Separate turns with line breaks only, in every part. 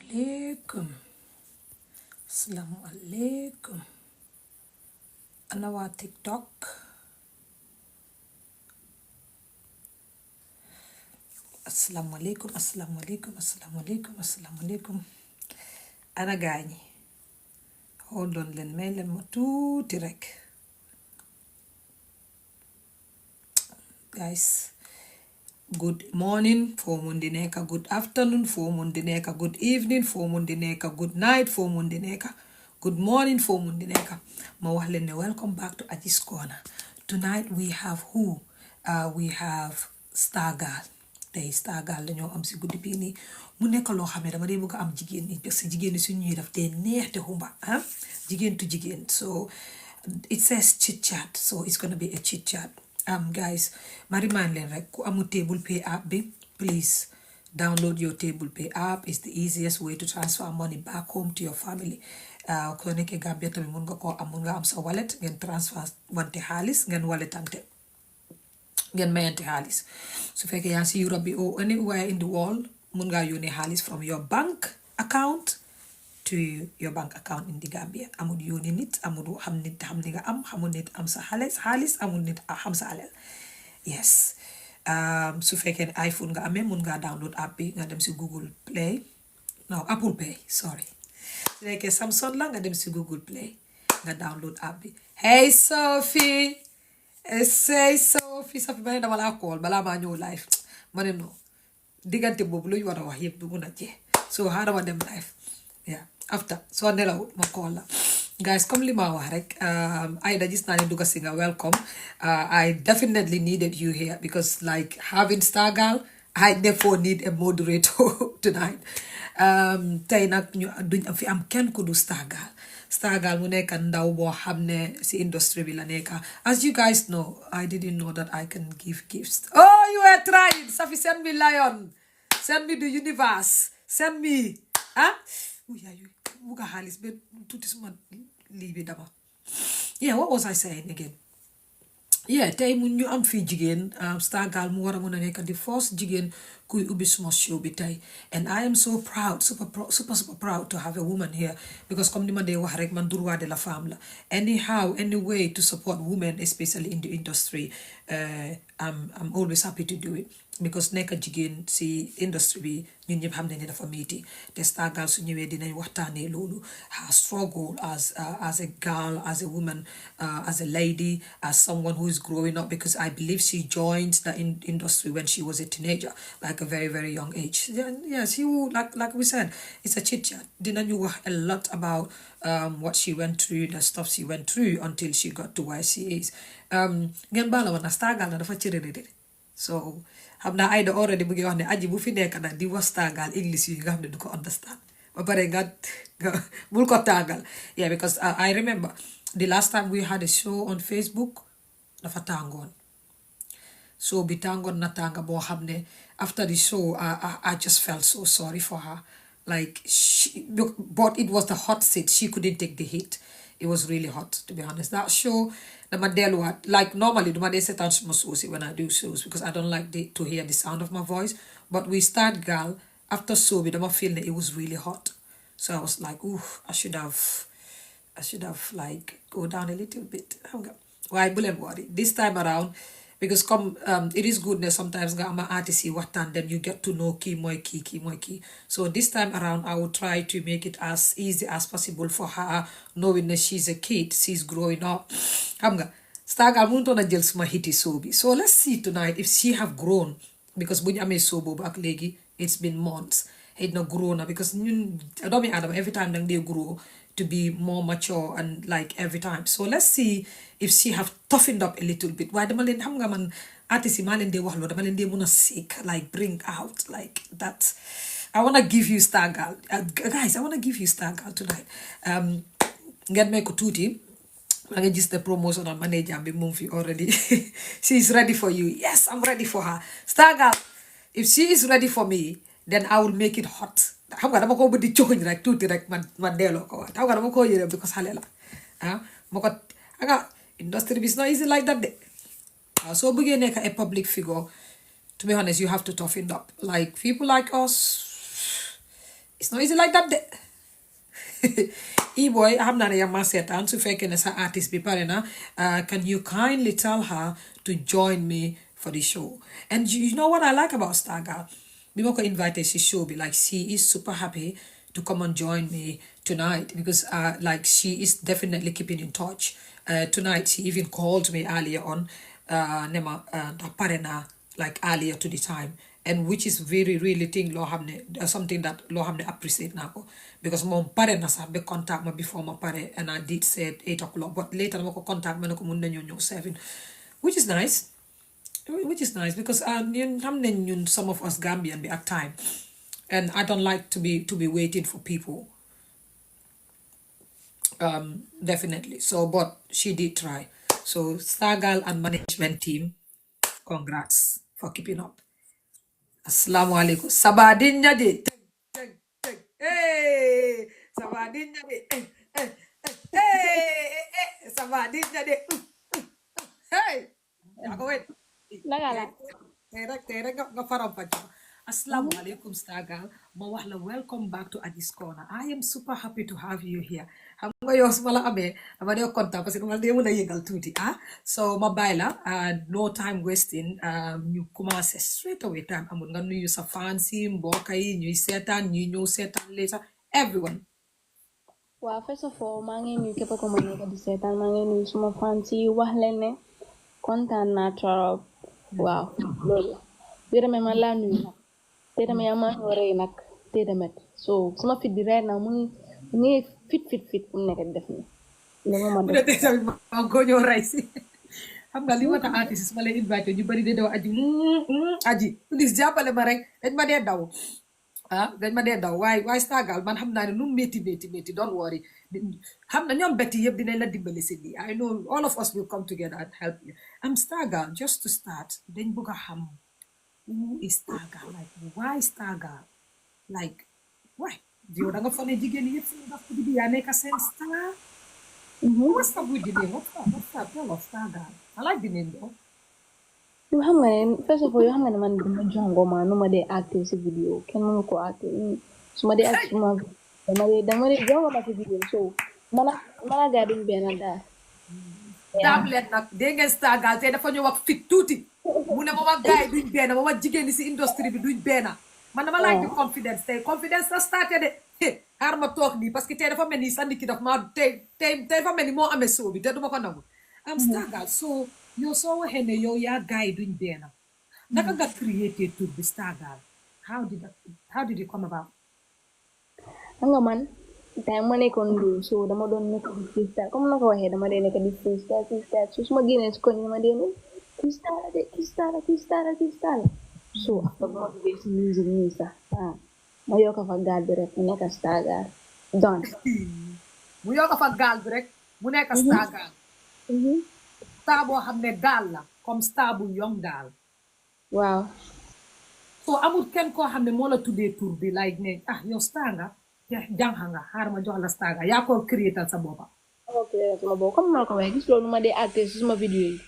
alaikum. Assalamu alaikum. Anawa TikTok. Assalamu alaikum. Assalamu alaikum. Assalamu alaikum. Assalamu alaikum. Ana gaañi. Hold on leen may leen ma tuuti rek. Guys. Good morning for mundi neka, good afternoon for mundi neka, good evening for mundi neka, good night for mundi neka, good morning for mundi neka. Ma wax leen ne welcome back to AgiesCorner. Tonight we have who? We have Star Girl. Tey Star Girl dañoo am si guddi bii nii mu nekk loo xam ne dama dee bëgg am jigéen ñi parce que jigéen ñi su ñuy def te neex te xumba jigéen to jigéen. So it says ChitChat, so it's gonna be a ChitChat. Guys, ma remind leen rek ku amul Table Pay app bi, please download your Table Pay app. It's the easiest way to transfer money back home to your family. Ko nekkee Gambia tamit mun nga am sa wallet ngeen transfer wante xaalis ngeen walletante ngeen mayante xaalis. Su fekkee yaa si Europe bi or anywhere in the world mun nga yónnee xaalis from your bank account to your bank account in the Gambia. Amul yónni nit, amul xam nit xam li nga am, xamul nit am sa xaalis, amul nit xam sa alal. Yes. Su fekkee iPhone nga amee mun nga download app bi nga dem si Google Play. No, Apple Pay, sorry. Su fekkee Samsung la nga dem si Google Play nga download app bi. Hey Sophie. Say Sophie ba ne dama laa call balaa maa ñëw live. Ma ne no. Diggante boobu lu ñu war a wax yëpp du mun a jeex. So xaaral ma dem live. Yeah. After so nelawut ma call la. Guys, comme li ma wax rek Aida gis naa ne dugga si nga welcome. I definitely needed you here because like having Star Girl, I therefore need a moderator tonight. Tey nag ñu duñ fi am kenn ku du Star Girl. Star Girl mu nekk ndaw boo xam ne si industry bi la nekk. As you guys know, I didn't know that I can give gifts. Oh, you were trying. Safi, send me lion. Send me the universe. Send me. Yeah, what was I saying again? Yeah, tey mu ñu am fii jigéen Star Girl mu war a mun a nekk the first jigéen kuy ubbi suma show bi tey, and I am so proud, super proud to have a woman here because comme ni ma dee wax rek man droit de la femme la. Anyhow, any way to support women especially in the industry, I'm always happy to do it because nekk jigéen si industry bi ñun ñëpp xam ne dafa metti te Star Girl su ñëwee dinañ waxtaanee loolu, her struggle as a girl, as a woman, as a lady, as someone who is growing up, because I believe she joined the industry when she was a teenager, like a very very young age. Yes, like we said, it's a chit chat. Dinañu wax a lot about what she went through, the stuff she went through until she got to where she is. Ngeen baala ma na Star Girl na dafa cërërëri, so xam naa Aida already mu ngi wax ne aji bu fi nekk nag di wax Star Girl English yi nga xam ne du ko understand ba pare nga bul ko tàngal. Yeah, because I remember the last time we had a show on Facebook dafa tàngoon, so bi tàngoon na tànga boo xam ne after the show I just felt so sorry for her, like but it was the hot seat, she couldn't take the heat. It was really hot, to be honest. That show, dama delluwaat, like normally duma dee seetaan suma shows when I do shows because I don't like to hear the sound of my voice, but with Star Girl after show bi dama feel that it was really hot, so I was like, ooh, I should have like go down a little bit. Waaye bu leen worry this time around, because come it is goodness sometimes nga ama artist yi waxtaan, then you get to know kii mooy kii. So this time around I will try to make it as easy as possible for her, knowing that she's a kid, she's growing up. Xam nga Star Girl mënutoon a jël suma hiti show bi, so let's see tonight if she have grown, because bu ñu amee show boobu ak léegi it's been months, xëy na grow na, because ñun doomi aadama every time dang dee grow to be more mature and like every time. So let's see if she have toughened up a little bit. Why dama leen xam nga man artist yi maa leen dee wax loo dama leen dee mun a seek, like bring out like that. I want to give you Star Girl, guys, I want to give you Star Girl tonight. Ngeen may ko tuuti maa ngi gis the promotion on manager bi moom fi already. She is ready for you. Yes, I'm ready for her. Star Girl, if she is ready for me, then I will make it hot. Xam nga dama ko bëgg di joxoñ rek tuuti rek man delloo ko waat. Xam nga dama ko yërëm because xale la ma ko nga industry bi is not easy like that de. Soo bëggee nekk a public figure, to be honest, you have to toughen up. Like people like us, it's not easy like that de. E-boy, I'm not a masetan su fekkee ne sa artist bi pare na. Can you kindly tell her to join me for the show? And you know what I like about Stargirl? We ko invited she show be like she is super happy to come and join me tonight because like she is definitely keeping in touch. Tonight she even called me earlier on nema da pare na like earlier to the time, and which is very really thing loo xam ne something that loo xam ne appreciate naa ko because moom pare na sax ba contact ma before ma pare, and I did say 8 o'clock but later dama ko contact ma ne ko mun nañoo ñëw 7, which is nice, because ñun xam nañ ñun some of us Gambian bi at time, and I don't like to be waiting for people. Definitely. So, but she did try. So, Stargal and management team, congrats for keeping up. Assalamu alaikum. Sabadinya de. Teng, teng. Hey, Sabadinya de. Hey, Sabadinya de. Hey, ako wait.
Nagala.
Tere nga faram pa dyan. Assalamu alaikum, Stargal. Mawahla, welcome back to AgiesCorner. I am super happy to have you here. Xam nga yow su ma la amee dama dee kontaan parce que dama dee mën a yëngal tuuti so ma bàyyi la no time wasting ñu commencé straight away time amul nga nuyu sa fans yi mbokk yi ñuy seetaan ñuy ñëw seetaan later everyone.
Well, first of all, maa ngi nuyu képp ku ma nekk di seetaan maa ngi nuyu suma fans yi wax leen ne kontaan naa trop waaw loolu bi demee man laa nuyu nag te demee yaa maa ngi rëy nag te demet so suma fit bi right now mu ngi fit mu nekk di def ni loolu ma def
Te tamit ma ko ñëw rey si xam nga li ma tax artiste su ma lay invité ñu bari de daw aji please jàppale ma rek dañ ma dee daw dañ ma dee daw waaye Stargal man xam naa ne nu métti don't worry xam na ñoom betti yëpp dinañ la dimbali si lii I know all of us will come together and help you. Stargal, just to start dañ bëgg a xam who is Stargal, like why Stargal, like why yow da nga fa ne jigéen yëpp seen daf bi yaa nekk seen star. What's up with the name? What's up? Tell us Stargal. I like the name though.
yoo xam nga ne first of all yoo xam nga ne man dama jongo ma nu ma dee active si vidéo kenn mënu ko active su ma dee active suma dama dee jongo ma si vidéo so mana gaa duñ benn daal
tablet nag dégg ngeen Stargal te dafa ñëw wax fit tuuti mu ne moom ak gars yi duñ benn moom ak jigéen ñi si industrie bi duñ benn man dama like the confidence tey confidence na starté de xaar ma toog nii parce que tey dafa mel ni sandi ki daf maa tey dafa mel ni moo amee soo bi te duma ko nangu Stargal so yow soo waxee ne yow yaa gars yi duñ benn naka nga created tour bi Stargal, how did it come about?
xam nga man tey ma nekkoon ndóol so dama doon nekk di freestyle comme na ko waxee dama dee nekk di freestyle so su ma génnee si koñ dama dee ne freestyle so after ma duggee si music nii sax ma yokk fa gaal bi rek mu nekk Stargal don
mu yokk fa gaal bi rek mu nekk Stargal star boo xam ne gaal la comme star bu yong gaal
waaw
so amul kenn koo xam ne moo la tuddee tur bi like ne yow star nga jànxa nga xaar ma jox la Stargal yaa ko créétal sa boppa
ok sama bopp comme ma ko waxee gis loolu nu ma dee acté si suma vidéo yi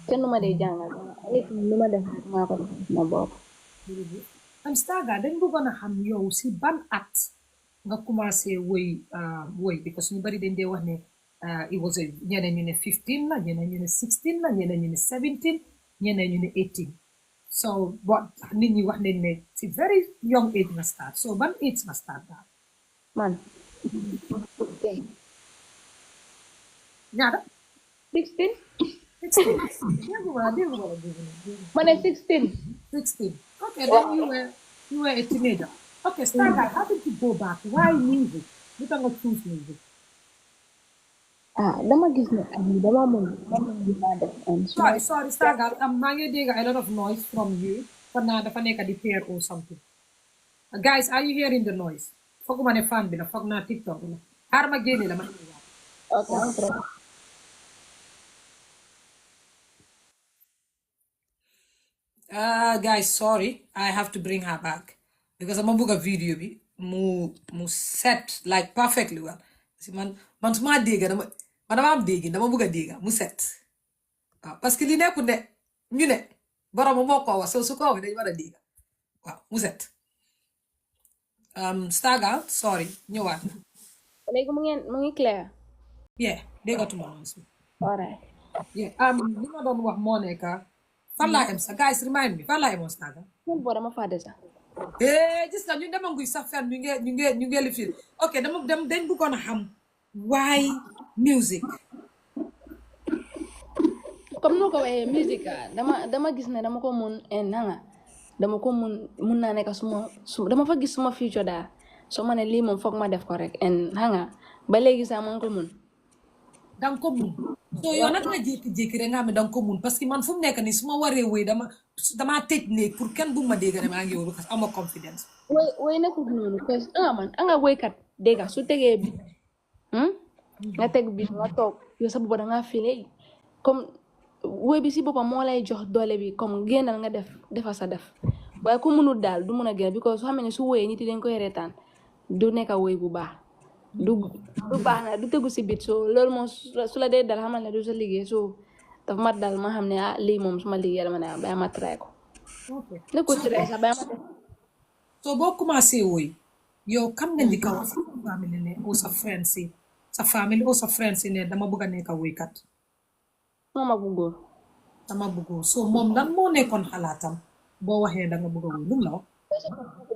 kenn nu ma dee jàngal nit lu ma def maa ko def sama bopp
Stargal dañ bëggoon a xam yow si ban at nga commencé woy because ñu bari dañ dee wax ne it was ñeneen ñu ne 15 la ñeneen ñu ne 16 la ñeneen ñu ne 17 ñeneen ñu ne 18 so but nit ñi wax nañ ne si very young age nga start so ban age nga start daal
man
ñaata
16
ma
ne 16
okay then you were a teenager. Okay, Stargal, how did you go back? Why music? You can choose music.
dama gis ne dama mën di ma def
sorry Stargal, maa ngi dégg a lot of noise from you kon naa dafa nekk di pair or something. Guys, are you hearing the noise? Fooguma ne fan bi la foog naa TikTok la xaar ma génne la ma
okay
guys, sorry, I have to bring her back because I'm gonna book a video bi mu set like perfectly well. Si man su ma dégg dama am dégg dama bëgg a dégg mu set waaw parce que li nekkul ne ñu ne borom moo ko wax su ko waxee dañu war a dégg waaw mu set Stagal sorry ñëwaat
léegi mu ngi clair.
yeah déggatuma noonu
Alright.
yeah li ma doon wax moo nekk fan laa em sa guys remind me fan laa emoon Stagal
man boo dama fàtte sax.
gis nga ñu demanguy sax fen ñu nge lifir ok dañ bëggoon a xam why music
comme noo ko waxee musique dama gis ne dama ko mun nanga dama ko mun naa nekk dama fa gis suma future daal soo ma ne lii moom foog ma def ko rek nanga ba léegi sax man ko mun.
danga ko mun so yow nag nga jékki-jékki rek nga xam ne danga ko mun parce que man fu mu nekk nii su ma waree wéy damaa tëj néeg pour kenn bu ma dégg ne maa ngi wéy parce que ama confidence
woy nekkul noonu parce que man anga woykat dégg su tegee bi nga teg bi nga toog yow sa booba dangaa file comme woy bi si boppam moo lay jox doole bi comme génnal nga defa sa def waaye ku munul daal du mun a génn because su xamee ne su woyee nit yi dañ koy reetaan du nekk a woy bu baax du baax na du tegu si bit so loolu moom su la dee dal xamal ne du sa liggéey so dafa mat daal ma xam ne lii moom suma liggéey dama ne bàyyi ma try ko ne ko try sax bàyyi ma def
so boo commencé woy yow kam nga njëkk a wax sa famille ne ou sa friend si sa famille ou sa friend si ne dama bëgg a nekk a woykat
moom ak bu góor
dama bëgg so moom lan moo nekkoon xalaatam boo waxee danga bëgg a woy lu mu la wax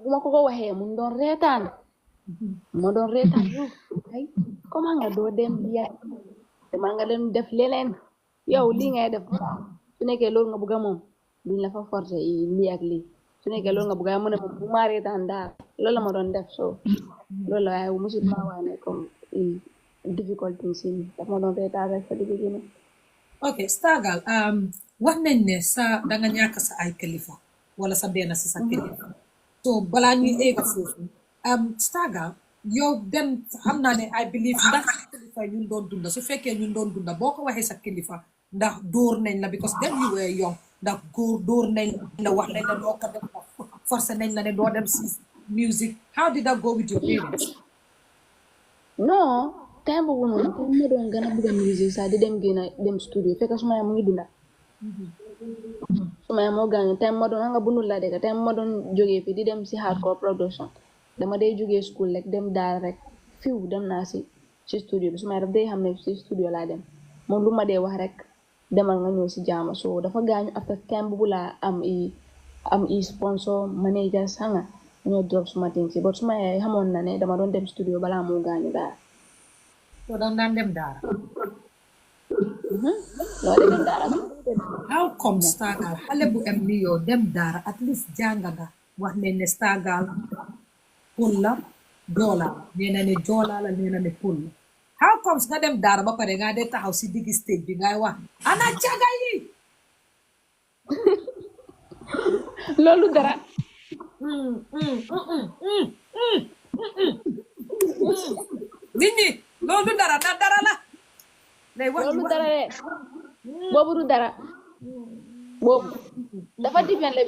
bu ma ko waxee mu doon reetaan ay comment nga doo dem biya dama nga dem def leneen yow lii ngay def su nekkee loolu nga bëgg a moom duñ la fa forcer lii ak lii su nekkee loolu nga bëgg a mën a bu ma reetaan daal loolu la ma doon def so loolu la waaye musul maa wax ne comme difficulté si daf ma doon reetaan rek fa digg gi
ok Stagal wax nañ ne sa danga ñàkk sa ay kilifa wala sa benn si sa kilifa so balaa ñuy eega foofu Stagal yow dem xam naa ne I believe ndax sa kilifa ñun doon dunda su fekkee ñun doon dunda boo ko waxee sa kilifa ndax dóor nañ la because then you were young ndax dóor nañ la wax nañ la doo ko def forcé nañ la ne doo dem si music how did that go with your parents
non time boobu noonu comme ma doon gën a bëgg a musique sax di dem studio fekk suma yaay mu ngi dunda suma yaay moo gaañu time ma doon nga bunul la dëkk time ma doon jógee fii di dem si hardcore production dama day jógee school rek dem daal rek fiw dem naa si studio bi suma yaay daf day xam ne si studio laa dem moom lu ma dee wax rek demal nga ñëw si jaama so dafa gaañu after time boobu laa am i sponsor manager sanga ñoo drop suma ting si but suma yaay xamoon na ne dama doon dem studio balaa moo gaañu daal
so daan dem daara
loolu dem daara
how come Stagal xale bu em ni yow dem daara at least jàng nga wax ne ne Stagal pul la joola nee na ne joola la nee na ne pul la how comes nga dem daara ba pare nga dee taxaw si digg stage bi ngay wax ana caga yi
loolu dara
nit ñi loolu dara na dara la lay wax
loolu dara de boobu du dara boobu dafa different la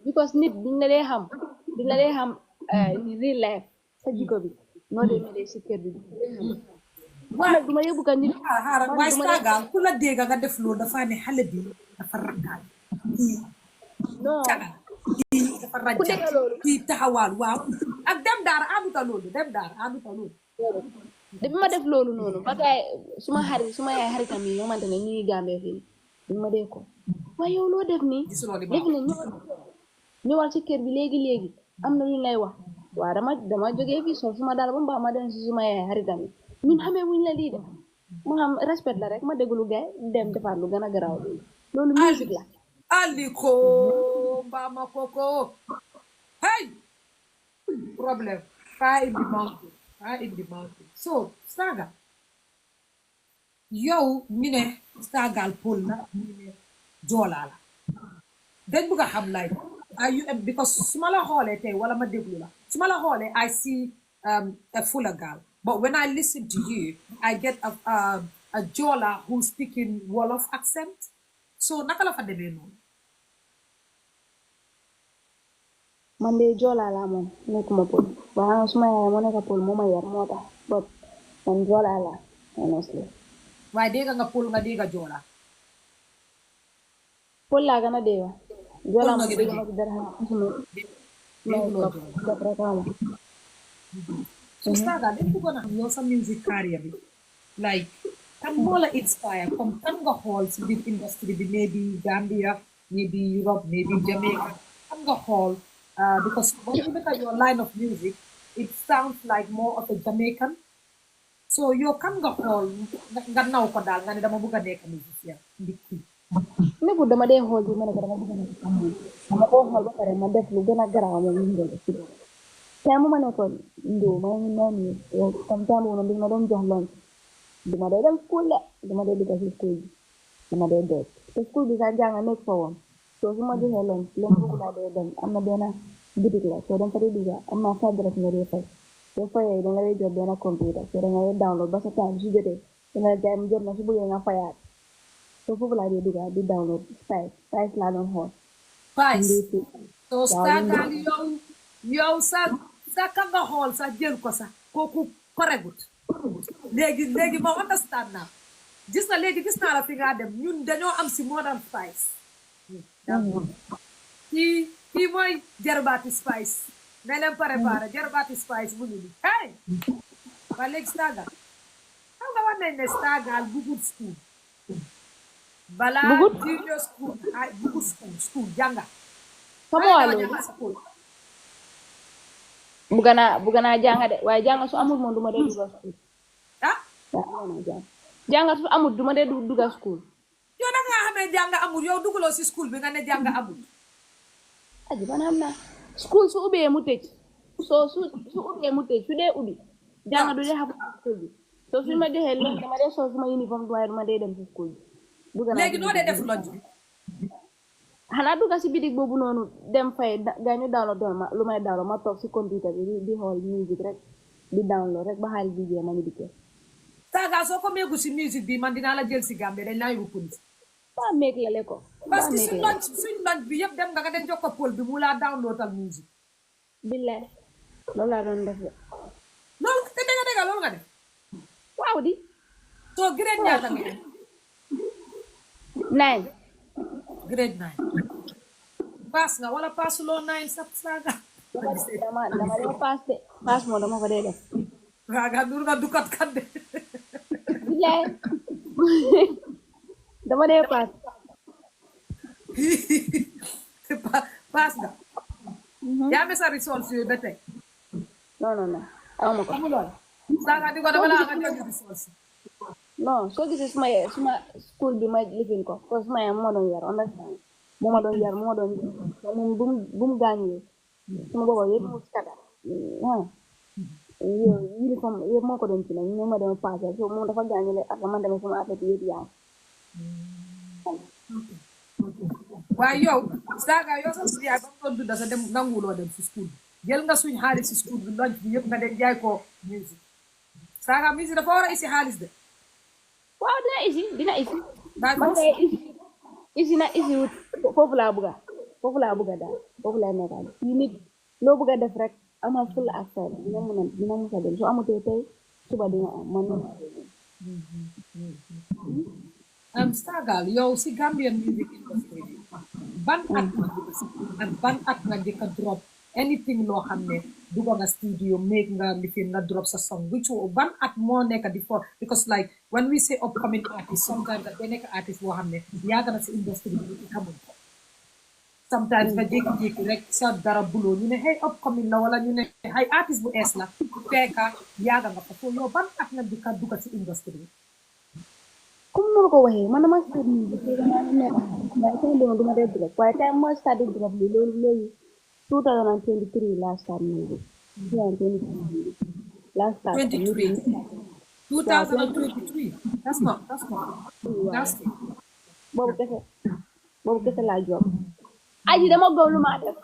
because nit duñ la dee xam real life sa jikko bi noo dee melee si kër bi waaw duma yóbbu ka nit
xaaral waaye Stagal ku la dégg nga def loolu dafa ne xale bi dafa rakkaal
non
kii dafa rajja kii taxawaal waaw ak dem daara amuta loolu
depuis ma def loolu noonu ba kay suma yaay xaritam yi ñoo xamante ne ñu ngi Gambie fii duñ ma dee ko waaye yow loo def nii def ne ñëwal ci kër bi léegi am na lu ñu lay wax waaw dama jógee fii sol suma daal ba mu baax ma dem si suma yaay xaritam yi ñun xamee wuñ la lii def ma xam respect la rek ma déglu gaay dem defaat lu gën a garaaw loolu musique la
aliko mbama koko hey problem fire in the mountain so Stagal yow ñu ne Stagal pol la ñu ne joolaa la dañ bëgg a xam lay are you because su ma la xoolee tey wala ma déglu la su ma la xoolee I see a Fula girl but when I listen to you I get a Jola who's speaking Wolof accent so naka la fa demee noonu
man de Jola la moom nekkuma pol waaye suma yaay moo nekk pol moo ma yar moo tax but man Jola la honestly
waaye dégg nga pol nga dégg Jola
pol laa gën a dégg Jola moom dégg ma ci dara
dégguloo
makeup
jooy
def rek am
so Saga dañ bëggoon a xam yow sa music career bi like kan moo la inspire comme kan nga xool si biir industry bi maybe Gambia maybe Europe maybe Jamaica kan nga xool because when you look at your line of music it sounds like more of a Jamaican so yow kan nga xool nga naw ko daal nga ne dama bëgg a nekk musicien ndik kii
nekkul dama dee xool bi ma ne ko dama bëgg a nekk dama koo xool ba pare ma def lu gën a garaaw moom ñu ngi def time mu ma nekkoon ndóo ma ngi naan ni comme time boobu noonu ma doon jox lunch duma dee dem school de duma dee dugg si school bi dama dee dee te school bi sax jàng nekk fa woon soo su ma joxee lunch leen boobu laa dee dem am na benn bitik la soo dem fa dee dugg am naa 5 direct nga dee fay soo fayee da nga lay jox benn computer soo da nga lay download ba sa time su jotee danga la jaay mu jot na su bëggee nga fayaat soo foofu laa dee dugg di download Spice laa doon xool
Spice
ndéeti
so
waaw
Saga yow sa ka nga xool sax jël ko sax kooku koregut léegi ma understand naa gis na léegi gis naa la fi nga dem ñun dañoo am si modern Spice kii mooy jarbaati Spice ne leen préparé jarbaati Spice mu ngi nii hey waa léegi Saga xam nga wax nañ ne Saga bugut school balaa
bugut
junior school bugut school jànga
sama waa loolu bugga naa jàng de waaye jàng su amul moom duma dee dugga school
ah
waaw naa jàng su amul duma dee dugga school
yow naka nga xamee jàng amul yow dugaloo si school bi nga ne jàng amul
aji man xam naa school su ubbee mu tëj soo su ubbee mu tëj su dee ubbi jàng du dee xam school bi soo su ma joxee loolu dama dee sol suma uniforme waaye duma dee dem si school bi dugga naa
léegi noo dee def lunch bi
xanaa dugga si bitig boobu noonu dem fay gaañu download doon ma lu may download ma toog si computer bi di xool music rek di download rek ba xaalis bi jeex ma ñu dikkee
Saga soo ko meegu si musique bi man dinaa la jël si Gambie dañ laa yóbbu police
ba meeg la ko
parce que suñ lunch bi yëpp dem nga dem jox ko pôl bi mu laa downloadal musique
billaay loolu laa doon def
loolu te dégg loolu nga def
waaw di
soo grade ñaata nga def
9
grade 9 pass nga wala passuloo 9 Saga
dama dee pass moo dama ko dee def
Saga nur nga dukat kat de
billaay dama dee pass
pass nga yaa amee sa results yooyu ba tey
non awma ko
amuloo Saga di ko dama la nga jox results
non soo gisee suma school bi ma lifin ko parce que suma yaay moo doon yar understand moo ma doon yar moo doon moom bu mu gaañee suma booba yëpp mu kata uniforme yëpp moo ko doon ci nag ñoo ma doon passé so moom dafa gaañule ak man tamit sama affaire yëpp yaay
waaye yow Saga yow sax si yaay ba mu doon dunda sa dem nanguloo dem si school bi jël nga suñ xaalis si school bi lunch bi yëpp nga dem jaay ko musique Saga musique dafa war a isi xaalis de
waaw dina isi man kay isi na isi wut foofu laa bëgga daal foofu laa nekkaal yi nit loo bëgga def rek amal full ak fayda dina musa dem soo amutee tey suba dina am man
Saga yow si Gambian music industry ban at nga njëkk a drop anything loo xam ne dugga nga studio make nga lifin nga drop sa song which ban at moo nekk di for because like when we say upcoming artist sometimes that day nekk artist boo xam ne yàgg na si industry bi ñu xamul ko sometimes nga jékki-jékki rek sa dara buloo ñu ne hey upcoming la wala ñu ne ay artist bu ees la fekka yàgg nga fa so yow ban at nga njëkk a dugga si industry bi
comme noonu ko waxee man dama start music dama nekk waaye sama dama duma dee drop waaye time moo start di drop bi loolu 2023 last start music 2023 last start
2023 that's not last year
boobu kese laa job aji dama góob lu maa def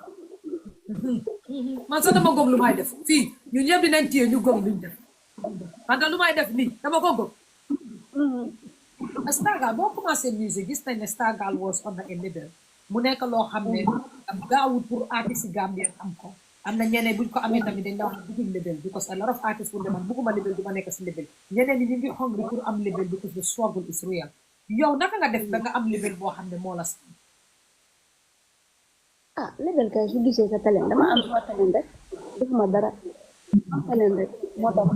man sax dama góob lu may def fii ñun ñëpp dinañ téye ñu góob luñ def man lu may def nii dama ko góob Saga boo commencé musique gis nañ ne Saga was on a label mu nekk loo xam ne gaawul pour artiste yi Gambien am ko am na ñeneen buñ ko amee tamit dañ la wax bëgguñ label because a lot of artists pour deman bëgguma label du ma nekk si label ñeneen ñi ñu ngi hungry pour am label because the struggle is real yow naka nga def ba nga am label boo xam ne moo la
label kay su gisee sa talent dama am suma talent rek defuma dara talent rek moo tax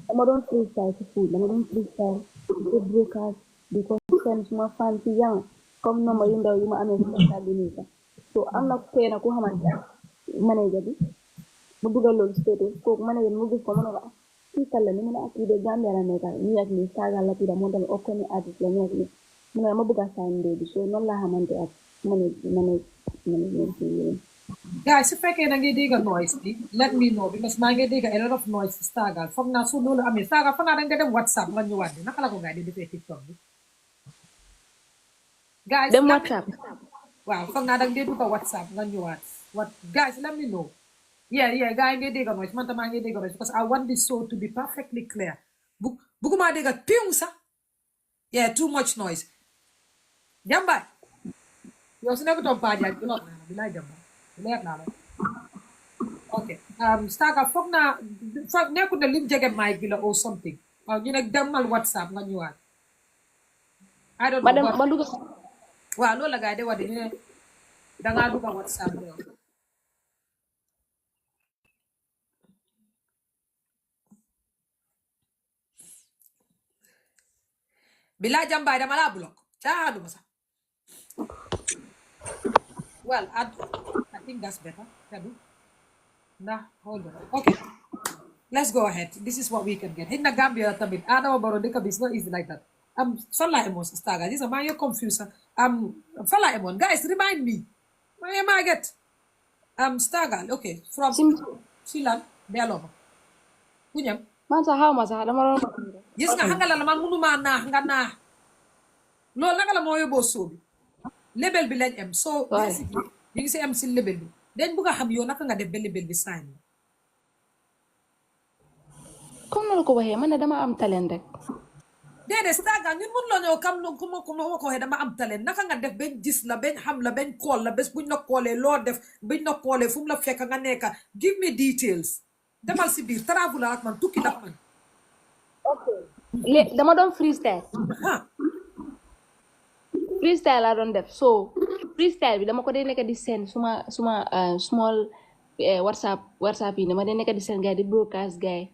dama doon freestyle ci food dama doon freestyle di broadcast di ko seen suma fan ci yang comme nombre yu ndaw yu ma amee ci stade bi nii sax so am na kenn ku xamante manager bi mu dugal loolu status kooku manager bi mu gis ko mu ne ko kii kan la ni mu ne ak kii de Gambia la nekk nii ak nii Saga la tudda moom tamit okko ni artiste la nii ak nii mu ne ma bëgg a sign bi so noonu laa xamante ak management
guys su fekkee da ngay dégg noise bi let me know because maa ngi dégg a lot of noise si Saga foog naa su loolu amee Saga foog naa da nga dem WhatsApp nga ñëwaat bi naka la ko gars di defee TikTok bi guys
dem WhatsApp
waaw foog naa da nga dee dugg WhatsApp nga ñëwaat guys let me know yeah gars yi ngay dégg noise man tam maa ngi dégg noise because I want this show to be perfectly clear bugguma dégg piung sax yeah too much noise jàmbaay yow su nekkutoon paajaaj bi lool naa la bilaay jàmbaay leer naa la ok Saga foog naa nekkul ne lim jege mic bi la or something waaw ñu ne demal WhatsApp nga ñëwaat I don't know
ma dugg
waaw loolu la gars yi de wax de ñu ne dangaa dugg WhatsApp bi bilaa jàmbaay dama laa block caaxaanuma sax well I think that's better nah hold on okay let's go ahead this is what we can get na Gambia tamit Adama Barrow dëkk bi it's not easy like that fan laa emoon si Saga gis nga maa ngi confuse fan laa emoon guys remind me maa get Saga okay from si lan delloo ma ku ñam
man sax xaw ma sax dama doon
gis nga xam nga la man mënumaa naax nga naax loolu naka la moo yóbboo soo bi label bi lañ am so basically ñu ngi si am si label bi dañ bëgg a xam yow naka nga def ba label bi sign
comme noonu ko waxee man ne dama am talent rek
déedéet Saga ñun mun la ñoo kam ku ma ko waxee dama am talent naka nga def bañ gis la bañ xam la bañ kool la bés buñ la koolee loo def buñ la koolee fu mu la fekk nga nekka give me details demal si biir travel ak man tukki la man
dama doon freestyle freestyle laa doon def so freestyle bi dama ko dee nekk di seen suma small whatsapp yi dama dee nekk di seen gars di broadcast gars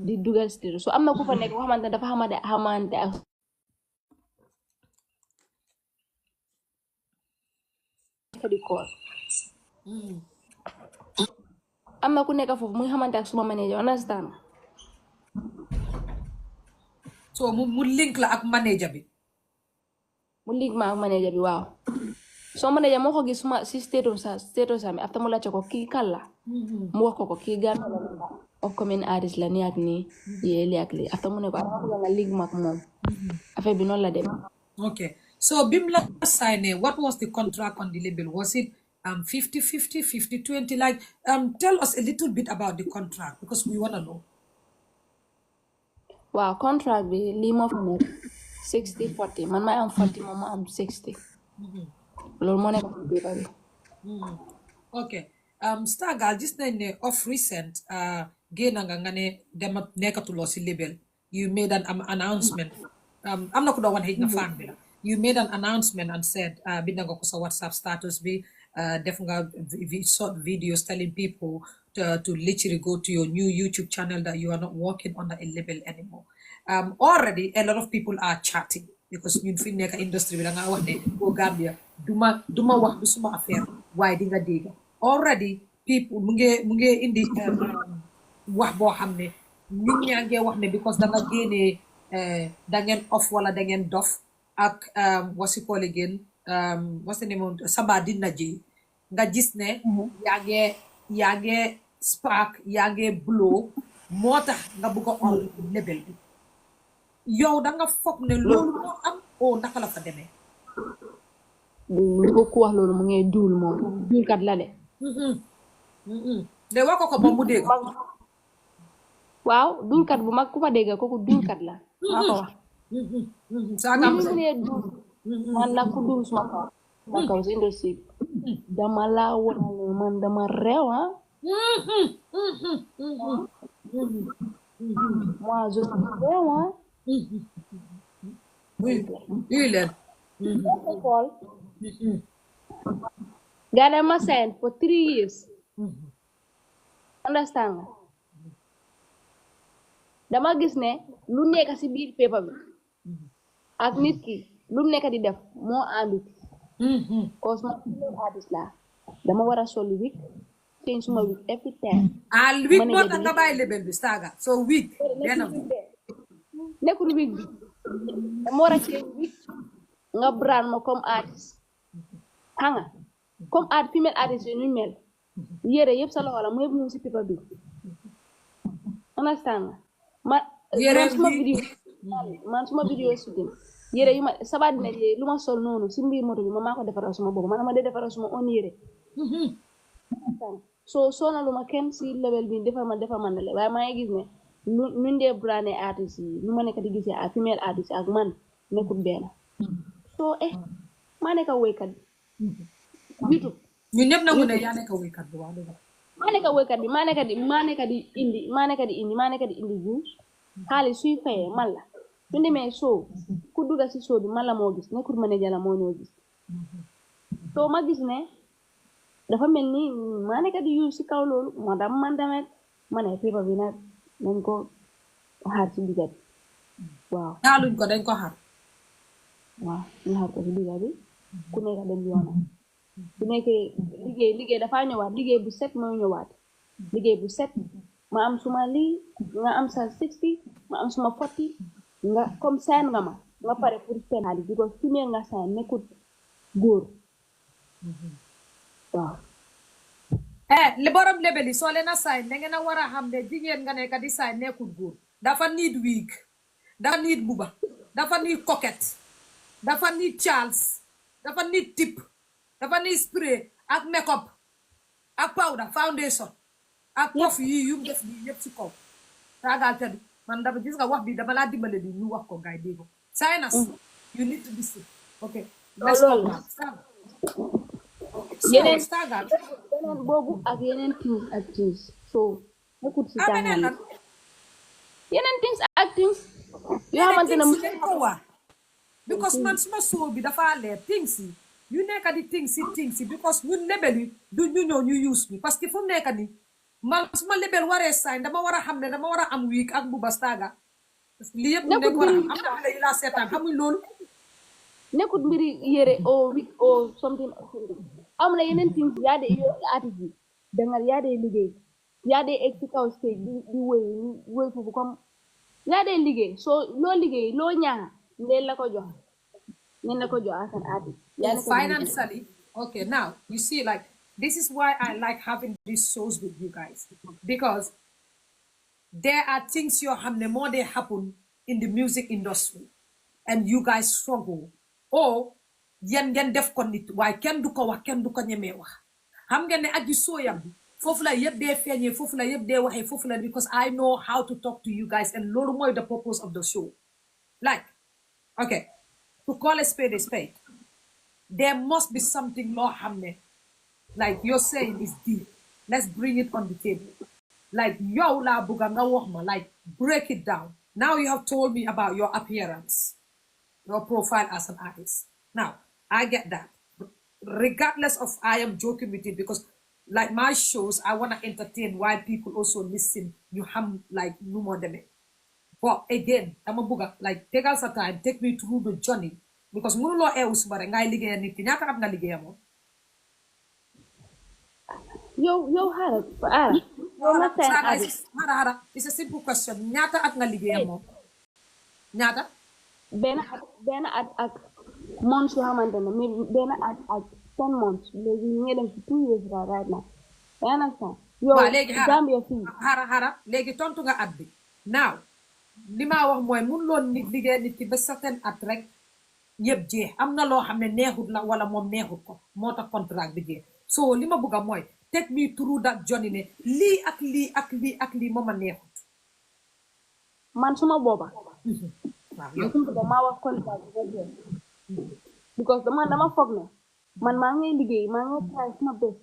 di dugal stereo so am na ku fa nekk ko xamante ne dafa xamante ak di call am na ku nekk foofu muy xamante ak suma manager understand
so mu link la ak manager bi
mu link ma ak manager bi waaw so manager moo ko gis suma si status mi after mu la ko kii kan la mu wax ko kii Gambia la upcoming artist la nii ak nii lii ak lii after mu ne ko nga link ma ak moom affaire bi noonu la dem
okay so bim la signé what was the contract on the label was it 50-50 50-20 like tell us a little bit about the contract because we want to know
waaw contract bi lii moo fa nekk 60-40 man ma am 40 moom ma am 60 loolu moo nekk ci paper bi
okay Saga gis nañ ne of recent génn nga ne dema nekkatuloo si label you made an announcement am na ko doon wan xëy na fan bi la you made an announcement and said bind nga ko sa WhatsApp status bi def nga short videos telling people to literally go to your new YouTube channel that you are not working under a label anymore. Already a lot of people are chatting because ñun fi nekk industry bi da nga wax ne o Gambia duma wax du suma affaire waaye di nga dégg already people mu ngi indi wax boo xam ne nit ñaa ngi wax ne because da nga génnee da ngeen off wala da ngeen dof ak what's it called again what's the name Saba dina ji nga gis ne yaa ngi spark yaa ngi blow moo tax nga bëgg a on label bi yow da nga foog ne loolu moo am o naka la fa demee
ko ku wax loolu mu ngi duul moom duul kat la de
de wax ko moom mu dégg
waaw duul kat bu mag ku fa dégg kooku duul kat la maa ko wax
Saga
man la ku duul suma kaw si industrie dama laa wane man dama réew moi je suis réew
oui leen
Ghana ma sign for 3 years. Understand nga? Dama gis ne lu nekk si biir paper bi ak nit ki lu nekk di def moo àndut. Cause man female artist la dama war a sol wig change suma wig every time.
Wig moo tax nga bàyyi label bi Staga so wig
nekkul wig bi dama war a change wig nga brand ma comme artist xam nga comme female artist yi ñu mel yére yëpp sa loxo la mu yëpp ñu si paper bi understand nga man suma vidéo shooting yére yu ma sabat dina yére lu ma sol noonu si mbir moto bi ma maa ko defaral suma bopp man ma dee defaral suma own yére so na lu ma kenn si level bi defar ma ne la waaye maa ngi gis ne nuñ dee brandé artiste yi lu ma nekk di gisee ak female artiste ak man nekkul benn so maa nekk woykat bi YouTube
ñu ñëpp nangu ne yaa nekk woykat bi wax dëgg
maa nekk woykat bi maa nekk di indi views xaalis suy fayee man la su demee show ku dugga si show bi man la moo gis nekkul manager la moo ñoo gis so ma gis ne dafa mel ni maa nekk di use si kaw loolu moo tax man tamit ma ne paper bi nag nañ ko xaar si digga bi waaw
xaaluñ ko dañ ko xaar
waaw ñu xaar ko si digga bi ku nekk dem yoonam su nekkee liggéey dafa ñëwaat liggéey bu set mooy ñëwaat liggéey bu set ma am suma lii nga am sa 60 ma am suma 40 nga comme sign nga ma nga pare pour seen xaalis because female nga sign nekkut góor waaw
li borom label yi soo leen a sign da ngeen a war a xam ne jigéen nga nekk di sign nekkul góor dafa need wig dafa need buba dafa need coquette dafa need Charles dafa need tip dafa need spray ak makeup ak powder foundation ak pof yi yu def bi yëpp si kaw ragal te man dafa gis nga wax bi dama laa dimbale bi ñu wax ko gaay dégg signas you need to be sick okay let's go
yeneen boobu ak yeneen things so nekkul si tàngal yeneen things ak things yoo xamante ne
ko waa because man suma soo bi dafa leer things yi yu nekk di things yi because ñun label yi du ñu ñëw ñu use bi parce que fu mu nekk ni man suma label waree sign dama war a xam ne dama war a am week ak bu Staga li yëpp nekk war a am na xale yi laa seetaan xamuñ loolu
nekkut mbiri yére o something am na yeneen things yaa de artiste yi dangal yaa de liggéey yaa de egg si kaw stage di wéy foofu comme yaa de liggéey so loo liggéey loo ñaaxa ndeen la ko jox as an artist
financially okay now you see like this is why I like having these shows with you guys because there are things you have more they happen in the music industry and you guys struggle or yen def ko nit waaye kenn du ko wax kenn du ko ñemee wax xam ngeen ne aji sooyam bi foofu la yëpp dee feeñee foofu la yëpp dee waxee foofu la because I know how to talk to you guys and loolu mooy the purpose of the show like okay to call a spade there must be something loo xam ne like you're saying is deep let's bring it on the table like yow laa bëgga nga wax ma like break it down now you have told me about your appearance your profile as an artist now I get that regardless of I am joking with it because like my shows I want to entertain while people also listen you have like no more than it but again dama bëgga like tegal sa time take me through the journey because mënuloo eewu suba rek ngay liggéeya nit ki ñaata at nga liggéeya moom
yow
xaaral it's a simple question ñaata at nga liggéeya moom ñaata
benn at ak months yoo xamante ne mais benn at ak 10 months léegi ñu ngi dem ci 2 years right now yaa nag sax yow
léegi
Gambia fii
xaaral léegi tontu nga at bi now li ma wax mooy mënuloo nit liggéey nit ki ba certain at rek yëpp jeex am na loo xam ne neexut la wala moom neexut ko moo tax contrat bi jeex so li ma bëgg a mooy take me through that journey ne lii ak lii ak lii ak lii moom a neexut
man suma booba maa wax contrat bi jeex because dama foog ne man maa ngi liggéey maa ngi try suma bés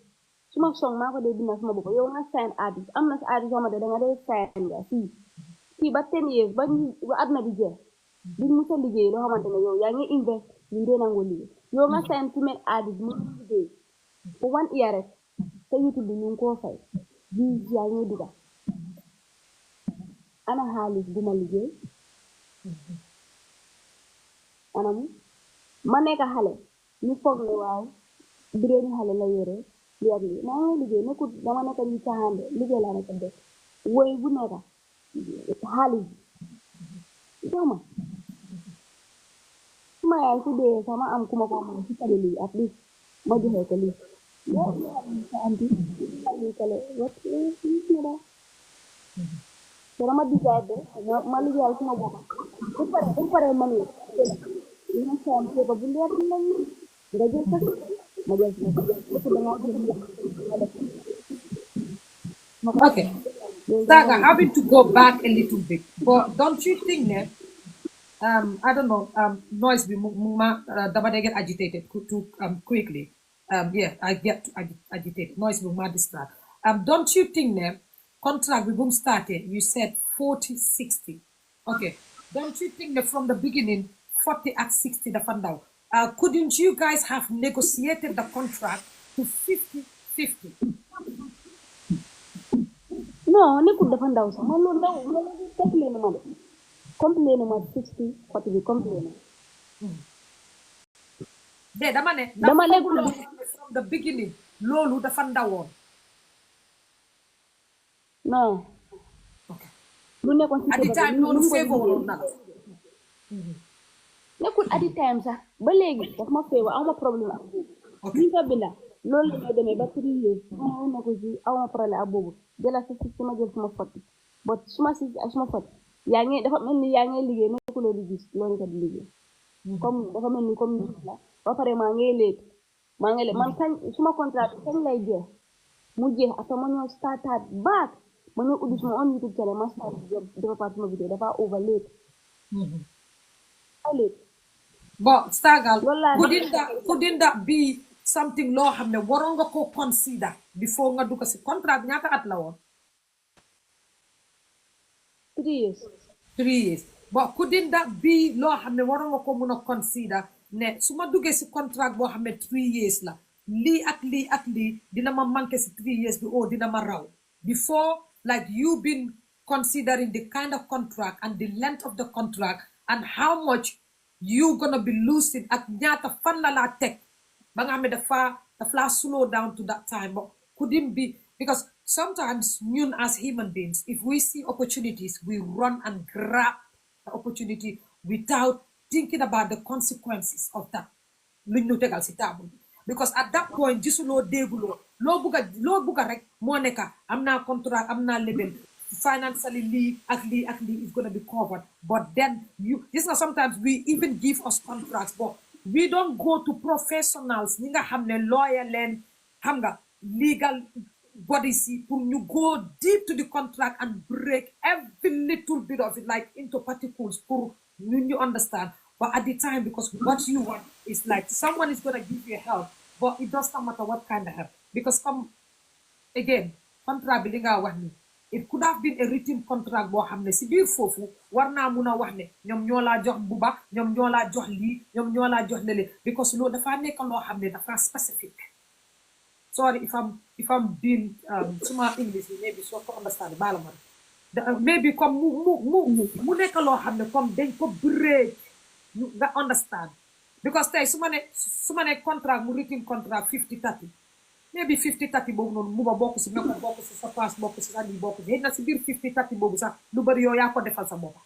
suma song maa ko dee bindal suma bopp yow nga sign artist am na si artist yoo xamante da nga dee sign nga fii ba 10 years ba àdduna bi jeex duñ musa liggéey loo xamante ne yow yaa ngi invest ñu dee nangoo liggéey yow nga sign female artist mu liggéey for 1 year rek sa YouTube bi ñu ngi koo fay views yaa ñuy duga ana xaalis bu ma liggéey anam ma nekk xale ñu foog ne waaw biréeni xale la yore li ak lii maa ngi liggéey nekkul dama nekk di caaxaan de liggéey laa nekk def woy bu nekk xaalis bi jox ma suma yaay su dee sama am ku ma ko may si tali lii at least ma joxe ko lii sa anti lii kale wat dara ma decide ma liggéeyal suma bopp bu pare ma ne dina sam ko bu leer nañ nga jël sax ma jël ko da nga
Okay. Saga, having to go back a little bit, but don't you think that I don't know, noise be dama dey get agitated too quickly. Yeah, I get agitated. Noise be ma distract. Don't you think that contract we boom started, you said 40-60. Okay. Don't you think that from the beginning 40 at 60 the fund out? Couldn't you guys have negotiated the contract to 50-50?
non nekkul dafa ndaw sax man loolu ndaw complain ma de complain ma 60 40 bi complain
de dama ne
nekkul
from the beginning loolu dafa ndawoon.
non
Okay.
lu nekkoon ci
At the time loolu favor woon na
nekkul at the time sax ba léegi daf ma favor aw ma problème ak boobu ñu fa binda loolu la demee ba 3 years ma ne ko ci aw ma problème ak boobu jëla sa si ma jël suma fotti but suma si ak suma fotti yaa ngi dafa mel ni yaa ngi liggéey nekku loolu gis loolu ko di liggéey comme dafa mel ni comme la ba pare maa ngi léegi man kañ suma contrat kañ lay jeex mu jeex après ma ñëw startaat back ma ñëw ubbi suma on YouTube channel ma start dafa part suma vidéo dafa over late
but Stagal, couldn't that be something loo xam ne waroon nga ko consider before nga dugg si contrat bi ñaata at la woon
3 years
3 years but couldn't that be loo xam ne waroon nga ko mun a consider ne su ma duggee si contrat boo xam ne 3 years la lii ak lii dina ma manqué si 3 years bi dina ma raw before like you been considering the kind of contract and the length of the contract and how much you gonna be losing ak ñaata fan la laa teg ba nga xam ne daf laa slow down to that time but couldn't be because sometimes ñun as human beings if we see opportunities we run and grab the opportunity without thinking about the consequences of that luñ ñu tegal si table bi because at that point gisuloo dégguloo loo bugga rek moo nekka am naa contract am naa label financially lii ak lii is gonna be covered but then sometimes we even give us contracts but we don't go to professionals ñi nga xam ne lawyer leen xam nga legal bodies yi pour ñu go deep to the contract and break every little bit of it like into particles pour ñu understand but at the time because what you want is like someone is gonna give you help but it doesn't matter what kind of help because again contract bi li nga wax ni it could have been a written contract boo xam ne si biir foofu war naa mun a wax ne ñoom ñoo laa jox buba ñoom ñoo laa jox lii ñoom ñoo laa jox lele because loolu dafaa nekk loo xam ne dafa specific sorry if I'm being suma English bi maybe soo ko understand baala ma maybe comme mu nekk loo xam ne comme dañ ko break nga understand because tey su ma ne contract mu written contract 50-30 maybe 50-30 boobu noonu mu ba bokk si nga ko bokk si sa paas bokk si sa lii bokk si xëy na si biir 50-30 boobu sax lu bari yow yaa ko defal sa bopp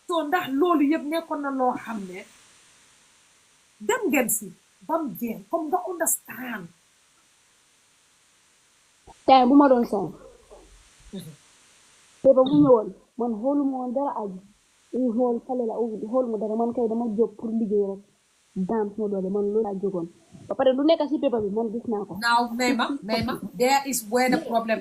so ndax loolu yëpp nekkoon na loo xam ne dem ngeen si bam jeex comme nga understand
time bu ma doon saan te ba bu ñëwoon man xooluma woon dara aji xool fale la xool mu dara man kay dama jóg pour liggéey rek daan suma doole man loolu laa jógoon ba pare lu nekk si paper bi man gis naa ko
now Mayma there is where the problem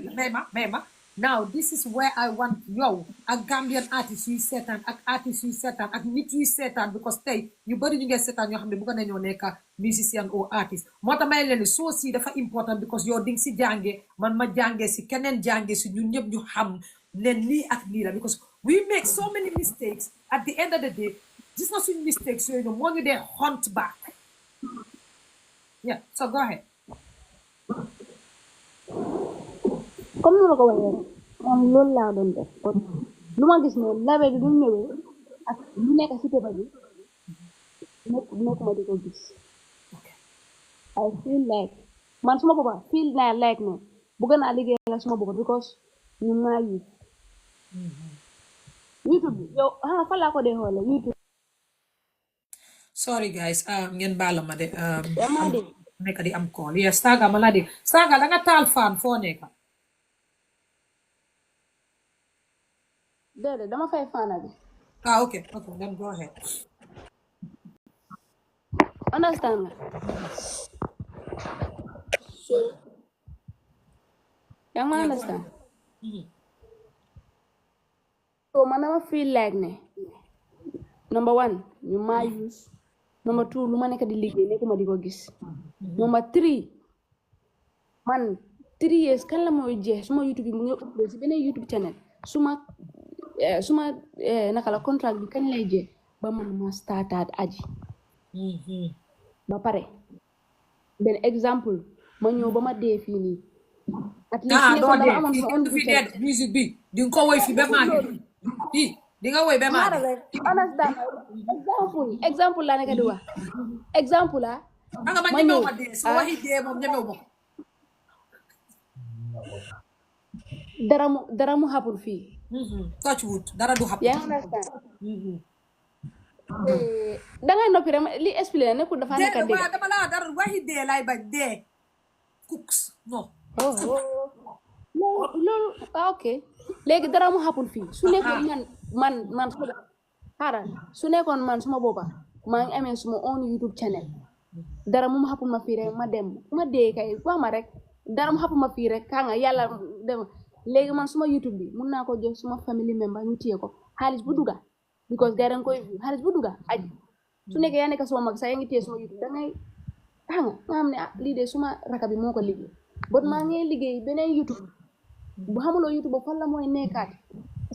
Mayma now this is where I want yow ak Gambian artistes yuy seetaan ak artistes yuy seetaan ak nit yuy seetaan because tey ñu bëri ñu ngee seetaan ñoo xam ne bëgg nañoo nekk musicien ou artiste moo tax may leen ni soo si dafa important because yow di nga si jàngee man ma jàngee si keneen jàngee si ñun ñëpp ñu xam ne lii ak lii la because we make so many mistakes at the end of the day gis nga suñu mistakes yooyu noonu moo ñu dee hunt back yeah so go ahead
comme ni ma ko waxee rek man loolu laa doon def lu ma gis ne labe bi bu ñëwee ak lu nekk si paper bi nekkuma di ko gis I feel like man suma boppa feel naa like ne bëgg naa liggéey la suma boppa because ñu maa YouTube bi yow fa laa ko dee xoole YouTube
sorry guys ngeen baala ma de
maa de
nekk di am call yes Saga ma la de Saga da nga taal fan foo nekk
déedéet dama fay faana bi
okay then go ahead
understand nga so yaa ma understand so man dama feel like ne number 1 ñu maa use number 2 lu ma nekk di liggéey nekkuma di ko gis number 3 man 3 years kan la mooy jeex suma YouTube bi mu ngi upload si beneen YouTube channel suma naka la contract bi kañ lay jeex ba man ma startaat aji ba pare benn exemple ma ñëw ba ma dee fii nii at least
doo dee fi dee musique bi di nga ko woy fi ba maa fii di nga woy ba maa
exemple laa nekk di wax exemple la
nga ma ñemew ma dee su waxi dee moom ñemew ma
dara mu happen fii
touch wood dara du happen
yaa understand dangay noppi rek li expliqué nekkul dafa nekk dégg
dama la dara waxi dee lay bañ dee cooks non
loolu ok léegi dara mu happen fii su nekkoon man xaaral su nekkoon man suma boppa maa ngi amee suma own YouTube channel dara mu happen ma fii rek ma dem ma dee kay wax ma rek dara mu happen ma fii rek kaa nga yàlla dem léegi man suma YouTube bi mun naa ko jox suma family member ñu téye ko xaalis bu dugga because gars dañ koy xaalis bu dugga aji su nekkee yaa nekk suma mag sax yaa ngi téye suma YouTube dangay xam ne lii de suma raka bi moo ko liggéey bot maa ngi liggéey beneen YouTube bu xamuloo YouTube ba fan la mooy nekkaat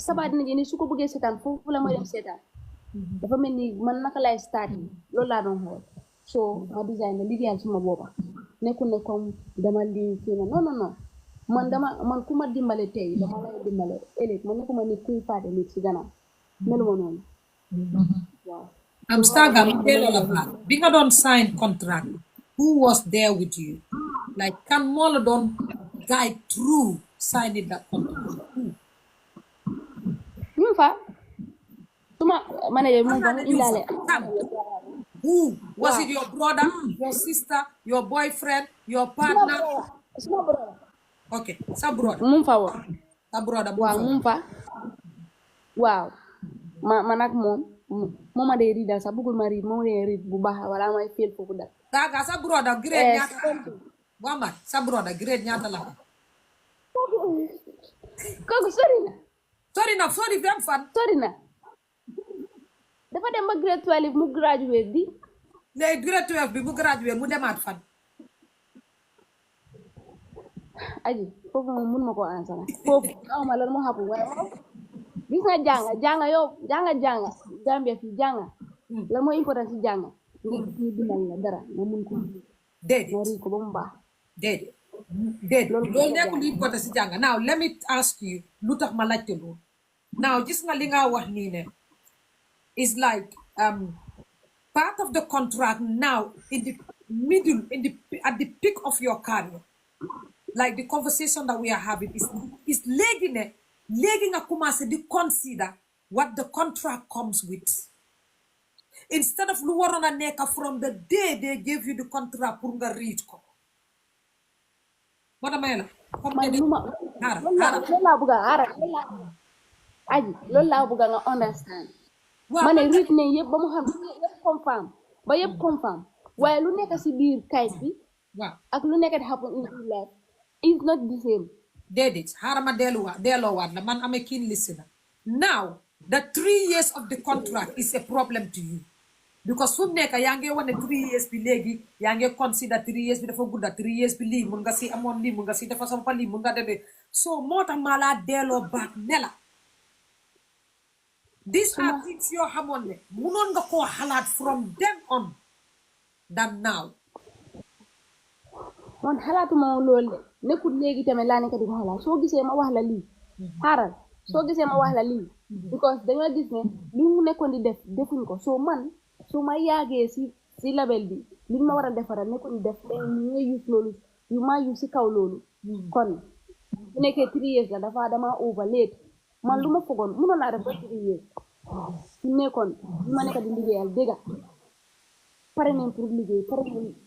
sabaat dina jëni su ko bëggee seetaan foofu la mooy dem seetaan dafa mel ni man naka lay start loolu laa doon xool so ma design na liggéeyal suma boppa nekkul ne comme dama lii kii na non man ku ma dimbale tey dama lay dimbale ëllëg man nekkuma nit kuy faate nit si gannaaw meluma noonu waaw
am Saga ma delloo la baat bi nga doon sign contract who was there with you like kan moo la doon guide through signing that contract
ñu fa suma manager mu fa indaale
who was it your brother your sister your boyfriend your partner
suma brother
okay sa brother
mu fa woon
sa brother
waaw mu fa waaw man ak moom ma dee riidal sax bëggul ma riid moo dee riid bu baax wala may feel foofu dal
Saga sa brother grade ñaata Muhammad sa brother grade ñaata la
kooku sori
dem fan
sori na dafa dem ba grade 12 mu graduate di
léegi grade 12 bi mu graduate mu demaat fan
aji foofu moom mun ma ko ansana foofu xawma lan moo xapu waaye gis nga jànga yow jànga Gambia fii jànga lan moo important si jànga nga ñu dimbal la dara nga mun ko nga rii ko ba mu baax
déedéet loolu nekkul li important si jànga now let me ask you lu tax ma laajte loolu now gis nga li nga wax nii ne is like part of the contract now in the middle at the peak of your career like the conversation that we are having is léegi nga commencé di consider what the contract comes with instead of lu waroon a nekk from the day they gave you the contract pour nga read ko moo tax may la
loolu laa bëgg nga understand ma ne read ne yëpp ba mu xam yëpp confirm waaye lu nekk si biir kayit bi ak lu nekk di happen in real life is not the same
déedéet xaaral ma delloowaat la man amee keen listener now the 3 years of the contract is a problem to you because fu mu nekk yaa ngi wane 3 years bi léegi yaa ngi consider 3 years bi dafa gudda 3 years bi lii mun nga si amoon lii mun nga si dafa sampa lii mun nga demee so moo tax maa laa delloo baat ne la these are things yoo xamoon ne munoon nga koo xalaat from then on than now
man xalaatuma loolu de nekkul léegi tamit laa nekk di ko xalaat soo gisee ma wax la lii xaaral soo gisee ma wax la lii because dañoo gis ne li mu nekkoon di def defuñ ko soo man su ma yaagee si label bi li ma war a defaral nekkoon di def te ñu ngay use loolu yu maa use si kaw loolu kon bu nekkee 3 years la dama over late man lu ma fogoon mënoon naa def ba 3 years su nekkoon li ma nekk di liggéeyal dégg pare nañ pour liggéey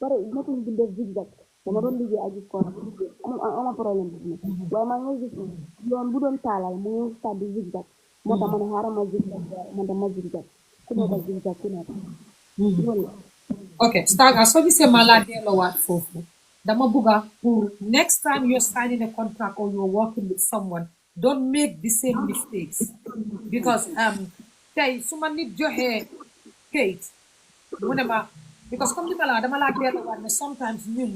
pare nekkuñ di def zigzag dama doon liggéey AgiesCorner bu liggéey ama problème bi waaye maa ngi gis ne yoon bu doon taalal mu ngi start di zigzag moo tax ma ne xaaral ma zigzag man dama zigzag ku nekk zigzag ku nekk loolu la
ok Staga soo gisee ma laa delloowaat foofu dama bugga pour next time you're signing a contract or you're working with someone don't make the same mistakes because tey su ma nit joxee kayit mu ne ma because comme li ma la dama laa delloowaat ne sometimes ñun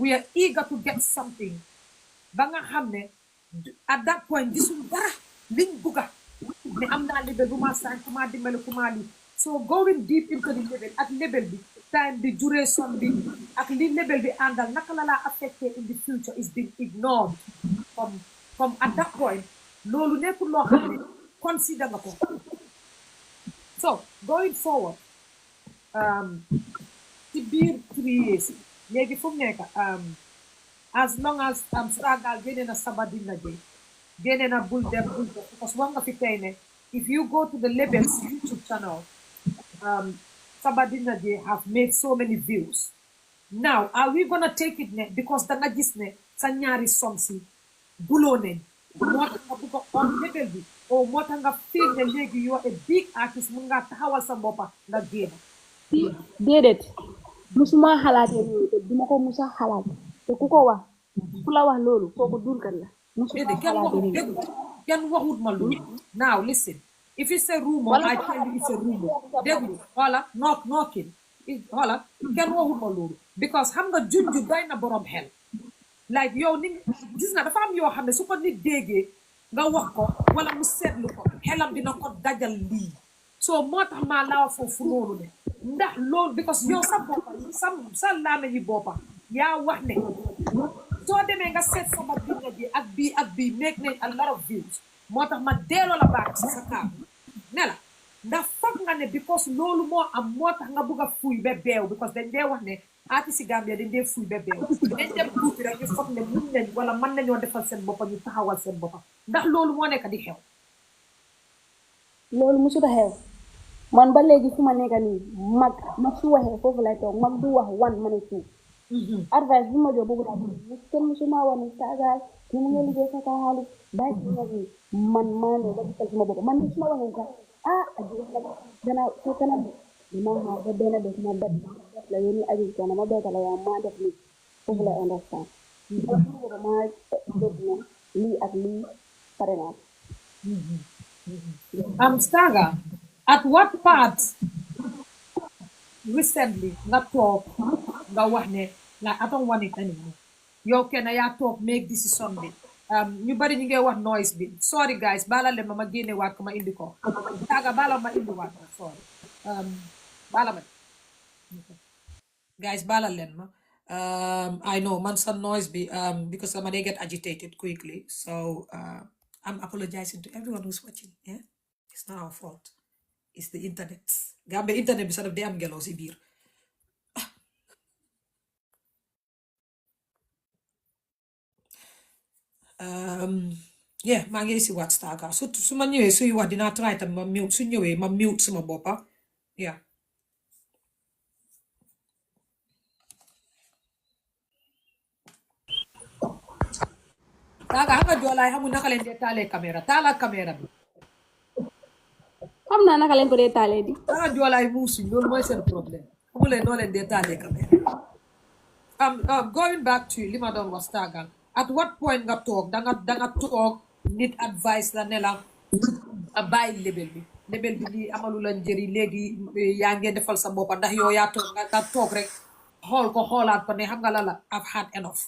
we are eager to get something ba nga xam ne at that point gisuñ dara liñ bugga ne am naa label bu ma sànq ku ma dimbale ku ma lii so going deep into the label ak label bi time bi duration bi ak li label bi àndal naka la laa affecté in the future is being ignored comme at that point loolu nekkul loo xam ne consider nga ko so going forward ci biir 3 years léegi fu mu nekk as long as Sénégal génne na Sabadina J génne na bul dem because wax nga fi tey ne if you go to the label's YouTube channel Sabadina J have made so many views now are we gonna take it ne because da nga gis ne sa ñaari som si buloo nañ moo tax nga bugg a on label bi o moo tax nga feel ne léegi you are a big artist mun ngaa taxawal sa boppa nga génn
déedéet musuma xalaatee loolu te duma ko musa xalaat te ku ko wax ku la wax loolu kooku dulkat la musuma xalaatee loolu
kenn waxut ma loolu now listen if it's a rumor I tell you it's a rumor déglu voilà knocking voilà kenn waxut ma loolu because xam nga junju doy na borom xel like yow ni gis nga dafa am yoo xam ne su ko nit déggee nga wax ko wala mu seetlu ko xelam dina ko dajal lii so moo tax maa laawa foofu loolu ne ndax loolu because yow sa boppa sa laame yi boppa yaa wax ne soo demee nga seet sama dina ji ak bii make nañ a lot of views moo tax ma delloo la baat si sa kaam ne la ndax foog nga ne because loolu moo am moo tax nga bugg a fuy ba beew because dañ dee wax ne artiste si Gambia dañ dee fuy ba beew dañ dem tuuti rek ñu foog ne mun nañ wala mën nañoo defal seen boppa ñu taxawal seen boppa ndax loolu moo nekk di xew
loolu musuta xew man ba léegi fu ma nekk nii mag su waxee foofu lay toog mag du wax one ma ne two advice bi ma jox boobu laa kenn musuma wax ne Saga ñu mu ngi liggéey sa xaalis bàyyi ci mag yi man maa ne ba gisal suma bopp man ni suma waxee sax aji wax la gannaaw sa kanam dama xaar ba benn bés ma def la yéen AgiesCorner ma beeta la yaa maa def lii foofu lay understand boobu maa def na lii ak lii pare naa
Saga at what part recently nga toog nga wax ne like I don't want it anymore yow kenn yaa toog make decision bi ñu bari ñu ngi wax noise bi sorry guys baala leen ma génne waat ko ma indi ko Saga baala ma indi waat ko sorry baala ma guys baala leen ma I know man sa noise bi because dama dey get agitated quickly so I'm apologizing to everyone who's watching yeah it's not our fault it's the internet Gambia internet bi sax daf dee am ngelaw si biir yeah maa ngi si waat Saga su ma ñëwee suy wax dinaa try tam ma mute su ñëwee ma mute suma boppa yeah Saga xam nga joolaay xamul naka leen dee taalee caméra taala caméra bi
xam naa naka leen ko dee taalee di
Saga joolaay muusuñ loolu mooy seen problème xamu leen noo leen dee taalee caméra going back to li ma doon wax Saga at what point nga toog danga toog nit advice la ne la bàyyi label bi lii amalu la njëriñ léegi yaa ngeen defal sa boppa ndax yow yaa toog nga toog rek xool ko xoolaat ko ne xam nga la I've had enough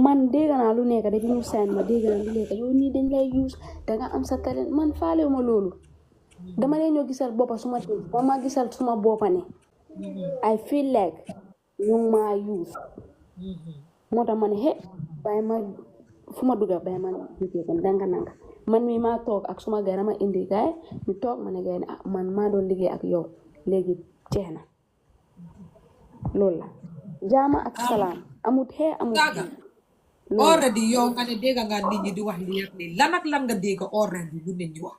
man dégg naa lu nekk dañu ñu seen ma dégg naa lu nekk yow nii dañ lay use danga am sa talent man faalewu ma loolu dama leen ñoo gisal boppa suma tey dama gisal suma boppa ne I feel like ñu maa use moo tax ma ne bàyyi ma fu ma dugga bàyyi ma jógee ko ndànk ndànk man mi maa toog ak suma gaay ma indi gaay ñu toog ma ne gaay ne man maa doon liggéey ak yow léegi jeex na loolu la jaama ak salaam amut amut
already yow nga ne dégg nga nit ñi di wax li ak lii lan ak lan nga dégg already lu nit ñi wax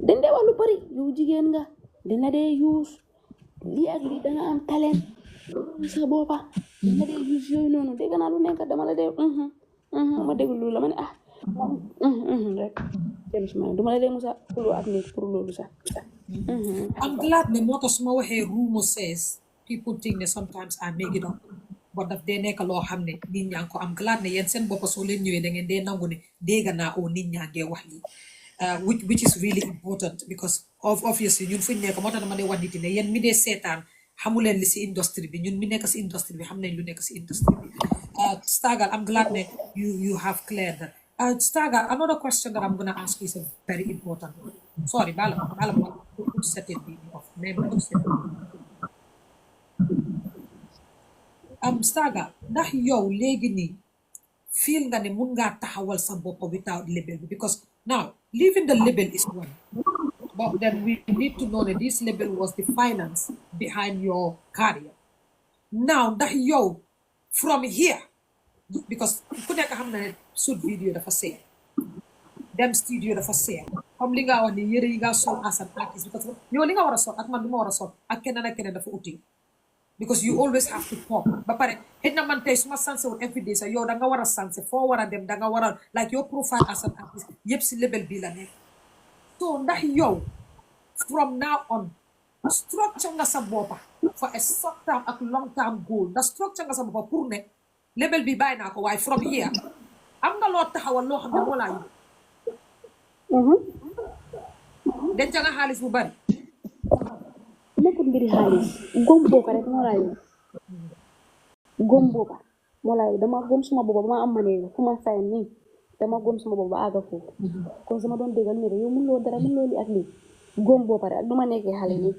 dañ dee wax lu bari yow jigéen nga dina dee use lii ak lii danga am talent sa boppa dina dee use yooyu noonu dégg naa lu nekk dama la dee ma déglu loolu la ma ne rek dem si ma duma la dee musa xuloo ak nit pour loolu sax
I'm glad ne moo tax su ma waxee rumor says people think ne sometimes I make it up but daf dee nekk loo xam ne nit ñaa ngi ko am glad ne yéen seen boppa soo leen ñëwee da ngeen dee nangu ne dégg naa oo nit ñaa ngee wax lii which is really important because obviously ñun fuñ nekk moo tax dama dee wax nit ne yéen mi dee seetaan xamuleen li si industrie bi ñun mi nekk si industrie bi xam nañ lu nekk si industrie bi Stargal I'm glad ne you have cleared that Stargal another question that I'm gonna ask you is a very important one sorry bala put set it off Stargal ndax yow léegi nii feel nga ne mun ngaa taxawal sa bopp without label bi because now leaving the label is one but then we need to know that this label was the finance behind your career now ndax yow from here because ku nekk xam na ne shoot video dafa seer dem studio dafa seer comme li nga wax ni yëre yi nga sol as an artist because yow li nga war a sol ak man du ma war a sol ak keneen dafa uti because you always have to pop ba pare xëy na man tey su ma sanse woon every day sax yow da nga war a sanse foo war a dem da nga war a like your profile as an artist yëpp si label bi la nekk so ndax yow from now on structure nga sa boppa for a short term ak long term goal ndax structure nga sa boppa pour ne label bi bàyyi naa ko waaye from here am nga loo taxawal loo xam ne moo laa yóbbu denc nga xaalis bu bari
nekkul mbiri xaalis gom boppa rek moo laa yóbbu gom boppa moo laa yóbbu dama gom suma boppa ba ma am manee fu ma sayn nii dama gom suma boppa ba àgga foofu kon sama doon déggal ne yow mun loo dara mun loo li ak lii gom boppa rek ak du ma nekkee xale nii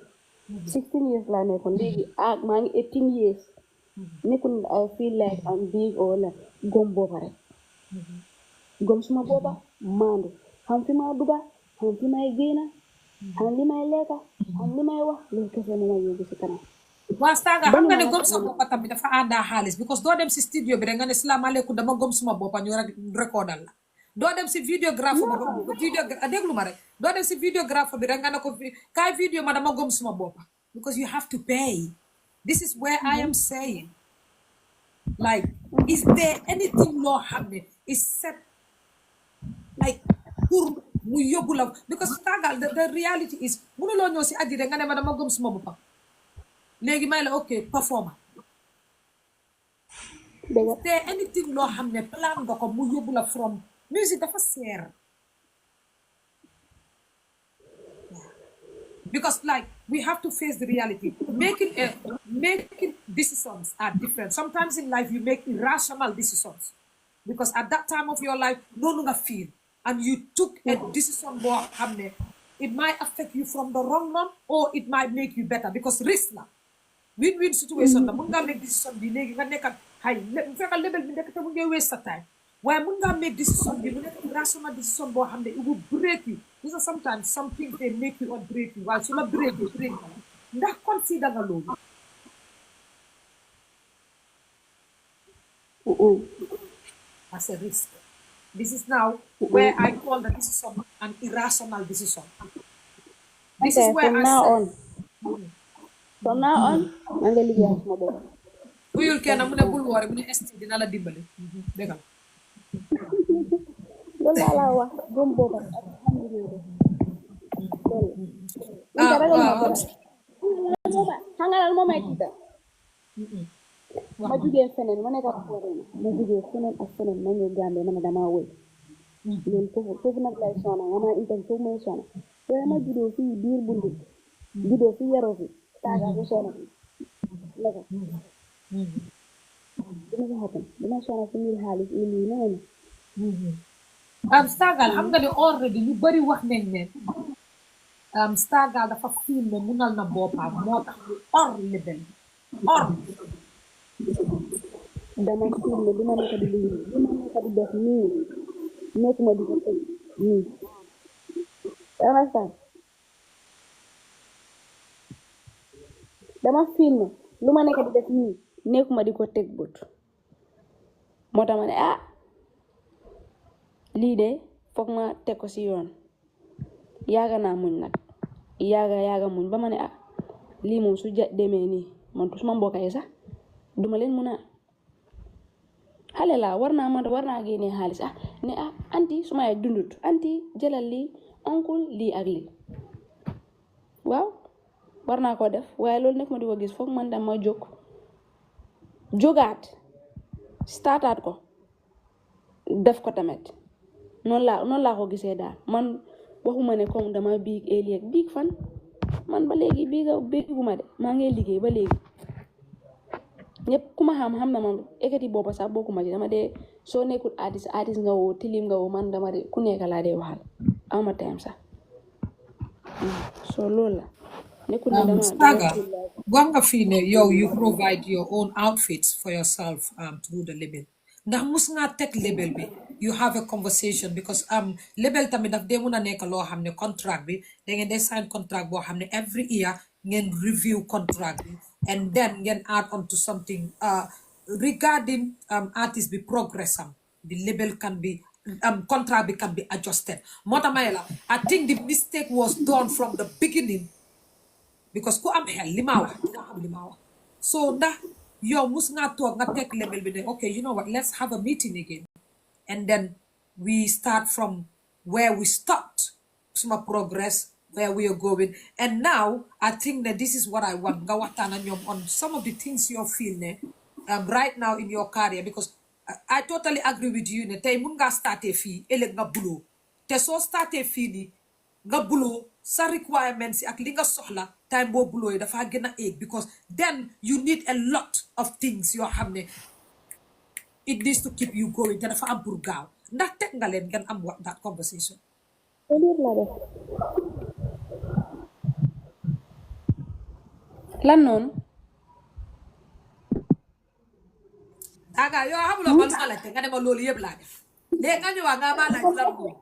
16 years laa nekkoon léegi maa ngi 18 years nekkul I feel like I'm big or la gom boppa rek gom suma boppa maandu xam fi ma dugga xam fi may génna xam li may lekka xam li may wax loolu kese na ma yóbbu si kanam
waa Stargal xam nga ne gom sa boppa tamit dafa àndaa xaalis because doo dem si studio bi rek nga ne salaamaaleykum dama gom suma boppa ñu recordal la doo dem si vidéographe déglu ma rek doo dem si vidéographe bi rek nga ne ko kaay vidéo ma dama gom suma boppa because you have to pay this is where I am saying like is there anything loo xam ne is set like pour mu yóbbu la because Stargal the reality is mënuloo ñëw si aji rek nga ne ma dama gom suma boppa léegi may la ok performa te anything loo xam ne plan nga ko mu yóbbu la from music dafa seer because like we have to face the reality making decisions are different sometimes in life you make irrational decisions because at that time of your life noonu nga feel and you took a decision boo xam ne it might affect you from the wrong one or it might make you better because risk la win-win situation la mun ngaa make decision bi léegi nga nekk ak xay bu fekkal level bi nekk te mu ngay waste sa time waaye mun ngaa make decision bi mu nekk irrational decision boo xam ne it will break you because sometimes some things they make you or break you waaye su la break ndax consider nga loolu as a risk this is now where I call the decision an irrational decision this is where I say
from now on maa ngi liggéey ak sama bopp
buyul kenn mu ne bul woore mu ne esti dina la dimbali dégg
loolu laa la wax gom boppa ak xam nga lan moo may tiita ma jugee feneen ma nekk ak fooree ma jugee feneen ak feneen ma ñëw Gambie ma ne damaa wëy loolu foofu nag lay sona nga ma inten foofu may sona waaye ma juddoo fii biir bundu juddoo fii yaroo fi Stargal bu sona fi naka dina ko happen dina sona fi ngir xaalis ili noonu
Stargal xam nga ne already ñu bari wax nañ ne Stargal dafa fiil ne munal na boppam moo tax ñu or label or
dama filmé li ma nekk di liggéey li ma nekk di def nii nekkuma di ko tëj nii understand dama filmé lu ma nekk di def nii nekkuma di ko teg bët moo tax ma ne ah lii de foog ma teg ko ci yoon yaaga naa muñ nag yaaga muñ ba ma ne ah lii moom su demee nii man su ma mbokk yi sax duma leen mun a xale laa war naa génnee xaalis ne anti su ma dundut anti jëlal lii oncle lii ak lii waaw war naa ko def waaye loolu nekk ma di ko gis foog man dama jógaat startaat ko def ko tamit noonu laa ko gisee daal man waxuma ne comme dama biig élieg biig fan man ba léegi biiguma de maa ngi liggéey ba léegi ñëpp ku ma xam na man ekkati boppa sax bokkuma ci dama dee soo nekkul artiste nga woo tilim nga woo man dama de ku nekk laa dee waxal ama time sax so loolu la nekkul ne dama
Saga, wanga fii ne yow you provide your own outfits for yourself through the label ndax mus nga teg label bi you have a conversation because label tamit daf dee mun a nekk loo xam ne contract bi da ngeen dee sign contract boo xam ne every year ngeen review contract bi and then ngeen add on to something regarding artist bi progress the label can be contract bi can be adjusted moo tax ma ne la I think the mistake was done from the beginning because ku am xel li ma wax nga xam li ma wax so ndax yow mus nga toog nga teg label bi ne okay you know what let's have a meeting again and then we start from where we stopped suma progress where we are going and now I think that this is what I want nga waxtaan ak ñoom on some of the things you feel ne right now in your career because I totally agree with you ne tey mun nga starté fii ëllëg nga buloo te soo starté fii nii nga buloo sa requirements ak li nga soxla time boo buloo yi dafa gën a egg because then you need a lot of things yoo xam ne it needs to keep you going te dafa am pour gaaw ndax teg nga leen ngeen am that conversation
lan noonu
aga yow xamuloo man ma laajte nga ne ma loolu yëpp laa def léegi nga ñëwaat nga ma laaj lan moom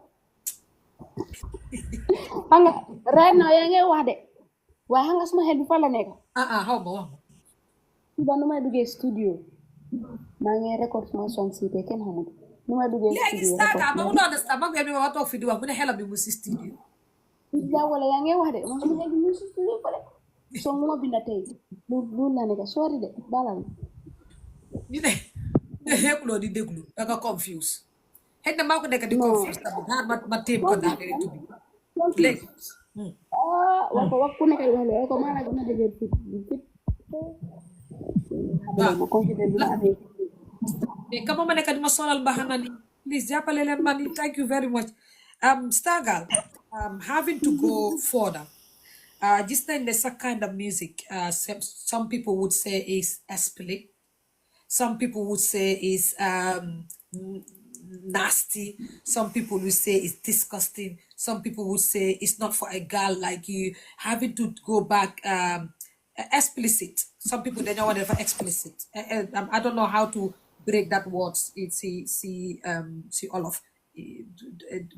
xam nga right now yaa ngi wax de waaye xam nga suma xel bi fa la nekk
xaw ma wax ma
suba nu may duggee studio maa ngi record suma song si te kenn xamul nu may duggee
léegi
studio
start ma mun a understand ma ngeen ma toog fi di wax mu ne xelam bi mu si studio
wala yaa ngi wax de man suma xel bi mu si studio fale so mu ma binda tey lu la nekk sorry de balal
ñu ne xeekuloo di déglu da nga confuse xëy na maa ko nekk di confuse tamit daal ma téem ko daal di tubi léegi
wax ku nekk wax loolu ko maa la gën a dëgër fit ma confident bi la amee
mais kama ma nekk di ma solal mbaxana ni please jàppale leen ma ni thank you very much Stargal having to go further just nañ ne sa kind of music some people would say is split some people would say is nasty. Some people will say it's disgusting. Some people would say it's not for a girl like you. Having to go back explicit. Some people they don't want to explicit. I don't know how to break that words. It's see all of.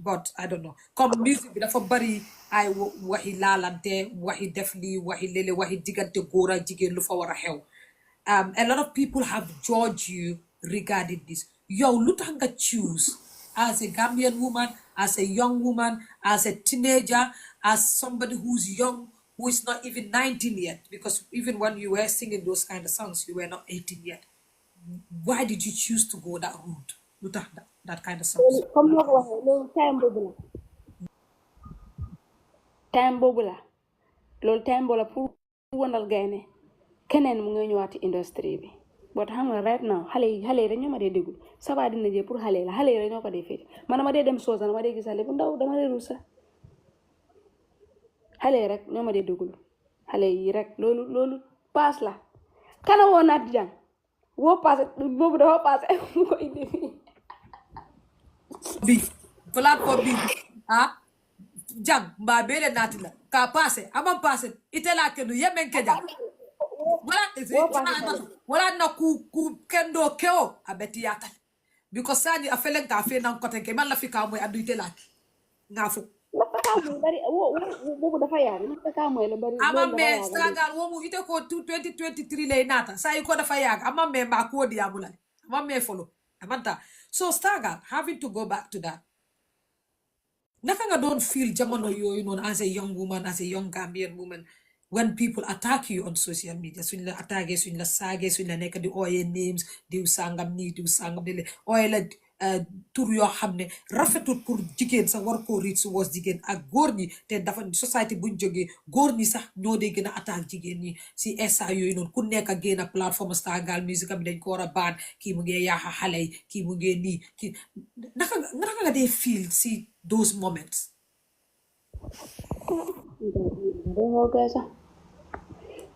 But I don't know. Come music dafa bari ay waxi laalante waxi def lii waxi lele waxi diggante góor ak jigéen lu fa war a xew. A lot of people have judged you regarding this. Yow lu tax nga choose as a Gambian woman, as a young woman, as a teenager, as somebody who's young, who is not even 19 yet, because even when you were singing those kind of songs, you were not 18 yet. Why did you choose to go that route? Lu tax that kind of songs?
comme nga ko waxee loolu time boobu la loolu time boobu la pour wonal gaynde keneen mu nga ñëwaat ci industrie bi but xam nga right now xale yi rek ñoo ma dee déglu Saba dina jee pour xale yi rek ñoo ko dee féete man dama dee dem soosa dama dee gis xale bu ndaw dama dee ruus sax xale yi rek ñoo ma dee déglu xale yi rek loolu paas la kana woo naat jàng woo paase boobu dafa paase mu ko indi
bi plateforme bi jàng mbaa beele naati la ka paase amam paase ite la kenu yemen ke jàng wala na ku kendo keo abeti yata because sani afele nga fe na kote ke man la fika moy aduite laki ngafu
bari wo dafa yaag naka moy la bari
ama
loolu dafa
me
yaag
stagal wo mu ite ko 2023 le nata sa ko dafa yag ama me ma ko di amulale ama me follow amanta so stagal having to go back to that naka nga don't feel jamono yoyu non as a young woman as a young Gambian woman when people attack you on social media suñ la attaqué suñ la saagé suñ la nekk di ooyee names diw sangam nii diw sangam di ooye la tur yoo xam ne rafetul pour jigéen sax war koo riit su was jigéen ak góor ñi te dafa société buñ jógee góor ñi sax ñoo dee gën a attaque jigéen ñi si esa yooyu noonu ku nekk a génn plateforme Stargal Music am dañ ko war a baan kii mu ngee yaaxa xale yi kii mu ngee nii kii naka nga dee feel si those moments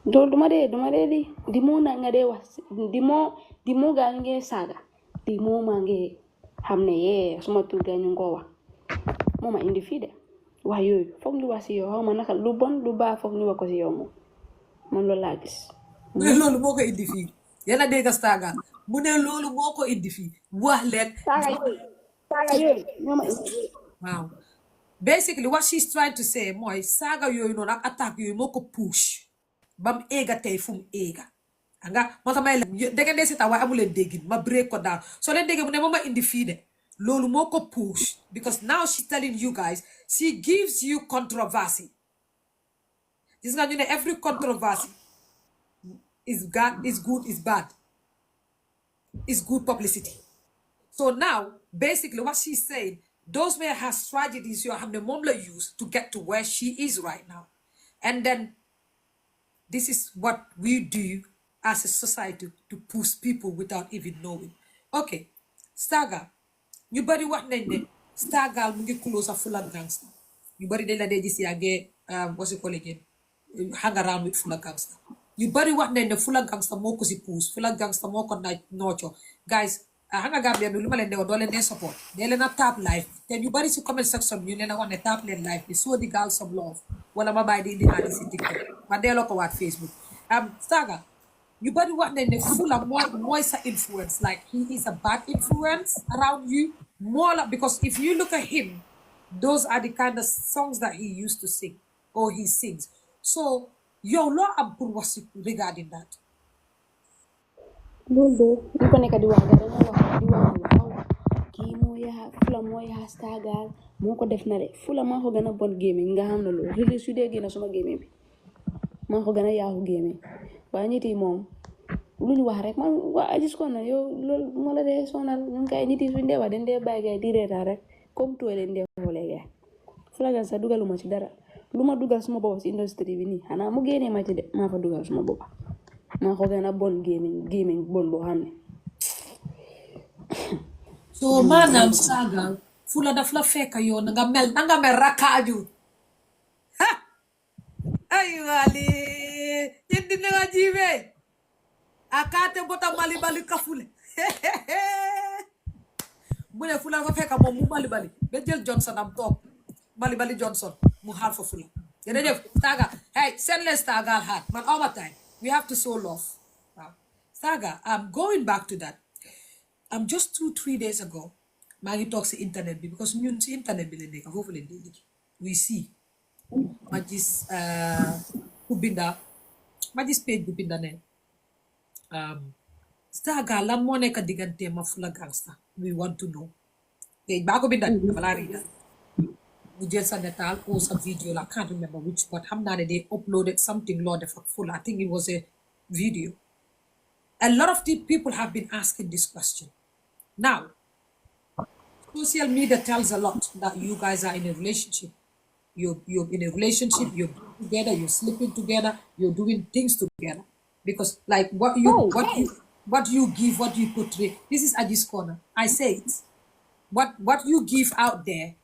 duma de di mo na nga de was di mo ga nge saga di mo ma nge xamne ye suma tur ga ñu ko wax moma indi fi de wax yoyu fokk ñu wax ci yow xawma naka lu bon lu ba fokk ñu wax ko ci yow mo man lo la gis
mu ne loolu moo ko indi fii yéena dégg Stargal mu ne loolu moo ko indi fii wax leen
saga yoyu ñoma indi
waaw basically what she's trying to say mooy saaga yooyu noonu ak attaque yooyu moo ko push bam eega tey fu mu eega nga moo tax may la dégg dee si tax waaye amu leen déggin ma break ko down soo leen déggee mu ne ma indi fii de loolu moo ko push because now she's telling you guys she gives you controversy gis nga ñu ne every controversy is good is bad is good publicity so now basically what she's saying those were her strategies yoo xam ne moom la use to get to where she is right now and then this is what we do as a society to push people without even knowing okay Stargal ñu bari wax nañ ne Stargal mu ngi close a Fulla Gangster ñu bari dañ la dee gis yàggee what's it called again hang around with Fulla Gangster ñu bari wax nañ ne Fulla Gangster moo ko si push Fulla Gangster moo ko naaj nooco guys hanga Gambia bi lu ma leen de wax doo leen dee support dee leen a tap live te ñu bari si comment section bi ñu leen a wax ne tap leen live bi soo di gaal some love wala ma bàyyi di indi aadi si TikTok ma delloo ko waat Facebook Stargal you bari wax nañ ne Fulla mooy sa influence like he is a bad influence around you more like, because if you look at him those are the kind of songs that he used to sing or he sings so yow loo am pour wax si regarding that
loolu de ñu ko nekk di wax da dañoo wax waaw kii moo yaa Fulla moo yaa Stargal moo ko def na de Fulla maa ko gën a bon gémmiñ nga xam ne loolu réseau su dee génn suma gémmiñ bi maa ko gën a yaaxu gémmiñ waaye nit yi moom lu ñu wax rek man waa AgiesCorner yow loolu moo la dee sonal ñun kay nit yi suñ dee wax dañ dee bàyyi gay di reetaan rek comme tooy leen dee xoolee gay Fulla Gangster dugaluma ci dara lu ma dugal suma bopp si industrie bi nii xanaa mu génnee ma ci de maa fa dugal suma bopp maa ko gën a bon gémmiñ bon boo xam ne
so maanaam Stargal Fulla daf la fekk yow na nga mel rakkaaju ha ay wali yindi na nga jive akate bota mali kafule mu ne Fulla dafa fekk moom mu mali ba jël Johnson am toog mali Johnson mu xaar fa Fulla jërëjëf Stargal hey send leen Stargal hat man all my time we have to show love wow Stargal I'm going back to that I'm just 2-3 days ago maa ngi toog si internet bi because ñun si internet bi la nekk foofu leen di liggéey we see ma gis page bu binda ne Stargal lan moo nekk diggante ma Fulla Gangster we want to know page baa ko binda dafa laa riida mu jël sa netaal or sa video la can't remember which but xam naa ne they uploaded something loo def ak Fulla I think it was a video a lot of the people have been asking this question now social media tells a lot that you guys are in a relationship you're in a relationship you're together you're sleeping together you're doing things together because like what you give what you portray this is AgiesCorner I say it what you give out there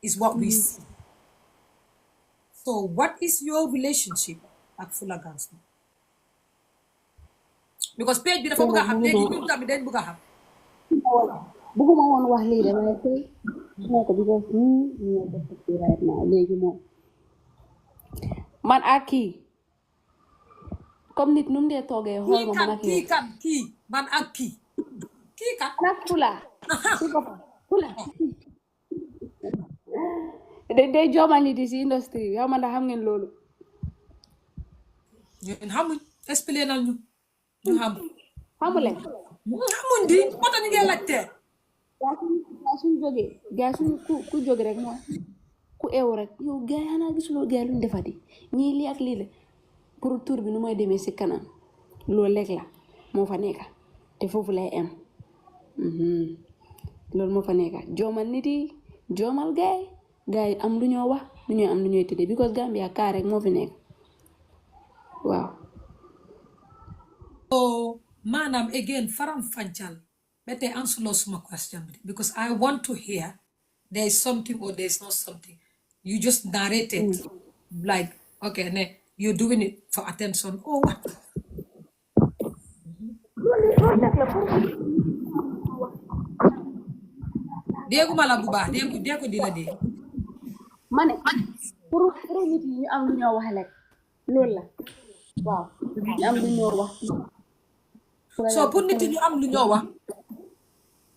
is what we see so what is your relationship ak Fulla Gangster because page bi dafa bëgg a xam léegi ñun tamit dañ bëgg a xam
bëgguma woon wax lii damay tey moo ko because ñu ko right now léegi moom man ak kii comme nit nu mu dee toogee xool ma man ak yow.
kii man ak kii kan.
man ak Fula. si boppam Fula. day joomal nit yi si industrie bi yow man da xam ngeen loolu.
ñun xamuñ expliqué nañ ñu xam.
xamuleen.
xamuñ di moo tax ñu ngi laajte.
gaa suñ jógee gaa suñ ku jóge rek mooy ku eew rek yow gaa yi xanaa gisuloo gaa luñ defati ñii lii ak lii la pour tour bi nu may demee si kanam loolu lekk la moo fa nekka te foofu lay am loolu moo fa nekka joomal nit yi joomal gaa yi am lu ñoo wax lu ñoo am lu ñooy tëddee because Gambia kaa rek moo fi nekk waaw.
so maanaam again faram fàncal ba tey answer suma question bi because I want to hear there is something or there is not something you just narrated like okay ne you're doing it for attention or what. dégguma la bu baax dégg ko di la dee.
ma ne pour nit yi ñu am lu ñoo wax rek loolu la waaw ñu am lu ñoo wax.
so pour nit yi ñu am lu ñoo wax.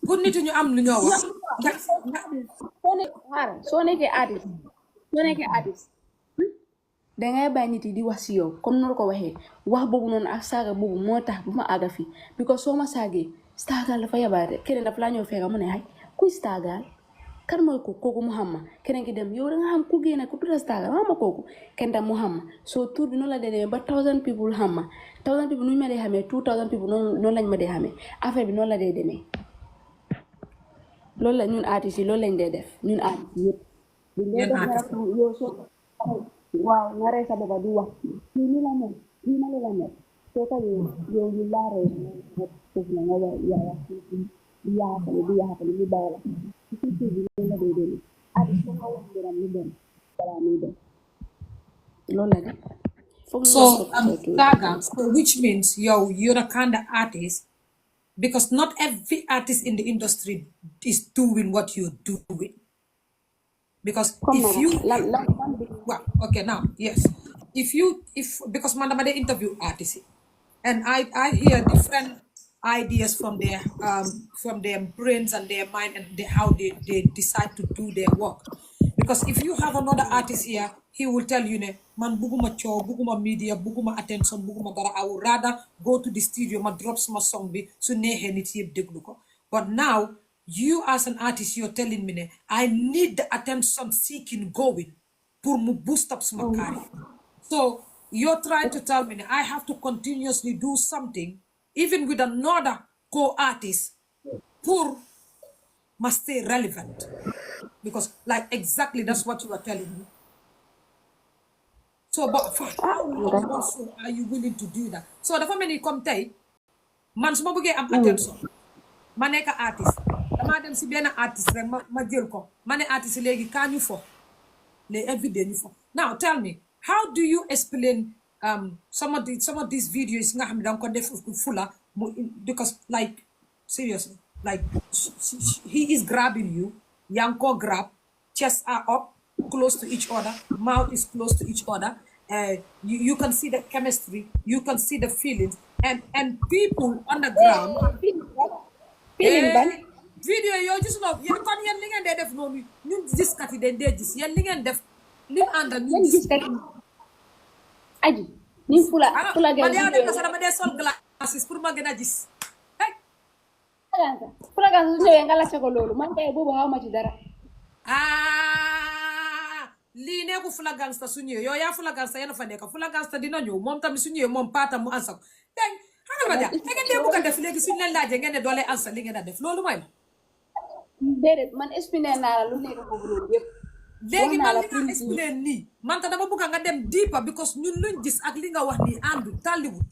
pour nit ñu am lu ñoo wax.
soo nekkee artiste dangay bàyyi nit yi di wax si yow comme noonu ko waxee wax boobu noonu ak saaga boobu moo tax bu ma àgga fii because soo ma saagee staagal dafa yabaate keneen dafa laa ñëw fekka mu ne ay kuy staagal kan mooy kooku mu xam ma keneen ki dem yow danga xam ku génne ku tudda staagal xam ma kooku kenn tam mu xam ma soo tur bi noonu la dee demee ba 1000 people xam ma 1000 people nu ñu ma dee xamee 2000 people noonu lañ ma dee xamee affaire bi noonu la dee demee loolu la ñun artistes yi loolu lañ dee def ñun artistes yëpp yow soo waaw nga rey sa boppa di wax kii ni la mel kii na la mel soo ko yow ñu laa rey foofu la nga yaa yaafale di yaafale ñu bàyyi la ci tur bi loolu la dee demee artiste ko nga wax mbiram lu dem balaa muy dem loolu la de
so Gaga, so which means you're a kind of artist because not every artist in the industry is doing what you're doing. Because if you well, okay now, yes. If because man they interview artists and I hear different ideas from their brains and their mind and how they decide to do their work. Because if you have another artist here, he will tell you ne man buguma show, buguma media, buguma attention, buguma dara. I would rather go to the studio, ma drop some song bi su nehe nit yeb deglu ko. But now you as an artist, you're telling me ne I need the attention seeking going pour me boost up my career. So you're trying to tell me ne I have to continuously do something even with another co-artist pour must stay relevant. Because like exactly that's what you are telling me. So but for how long also are you willing to do that? So the family come tay man suma bëggee am attention ma nekk artiste dama dem si benn artiste rek ma jël ko ma ne artiste léegi kaa ñu fo les everyday ñu fo. Now tell me, how do you explain some of these videos nga xam ne danga ko def fula because like seriously like he is grabbing you yaa ngi ko grab, chests are up close to each other, mouth is close to each other, you can see the chemistry, you can see the feelings, and people on the ground video yoo gis loo yéen kon yéen li ngeen dee def noonu ñun gis kat yi dañ dee gis yéen li ngeen def li mu ànd ak ñun gis kat
aji ni fula
man yaa nekk sax dama dee sol glasses pour ma gën a gis
fula gas su ñëwee nga laajte ko loolu man kay boobu xaw ma ci dara
lii neeku fula gangsta su ñëwee yow yaa fula gangsta yéen a fa nekk fula gangsta dina ñëw moom tamit su ñëwee moom paatam mu ansa ko dégg xanaa ma ja da ngeen dee bëgg a def léegi suñu leen laajee ngeen ne doolee ansa li ngeen a def loolu mooy la
déedéet man expliqué naa la lu nekk foofu loolu yëpp
léegi man li nga expliqué nii man ta dama bëgg nga dem deeper because ñun luñ gis ak li nga wax nii àndu tàlliwut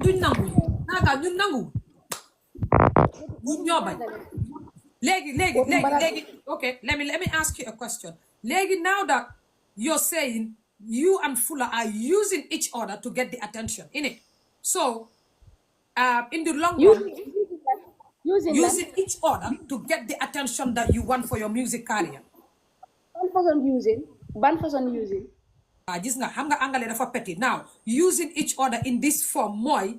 duñ nangu naaga ñun nangu ñun ñoo bañ léegi okay let me ask you a question léegi now that you're saying you and Fula are using each other to get the attention in it, so in the long run using each other to get the attention that you want for your music career.
Ban façon using
gis nga xam nga angale dafa petit now using each other in this form mooy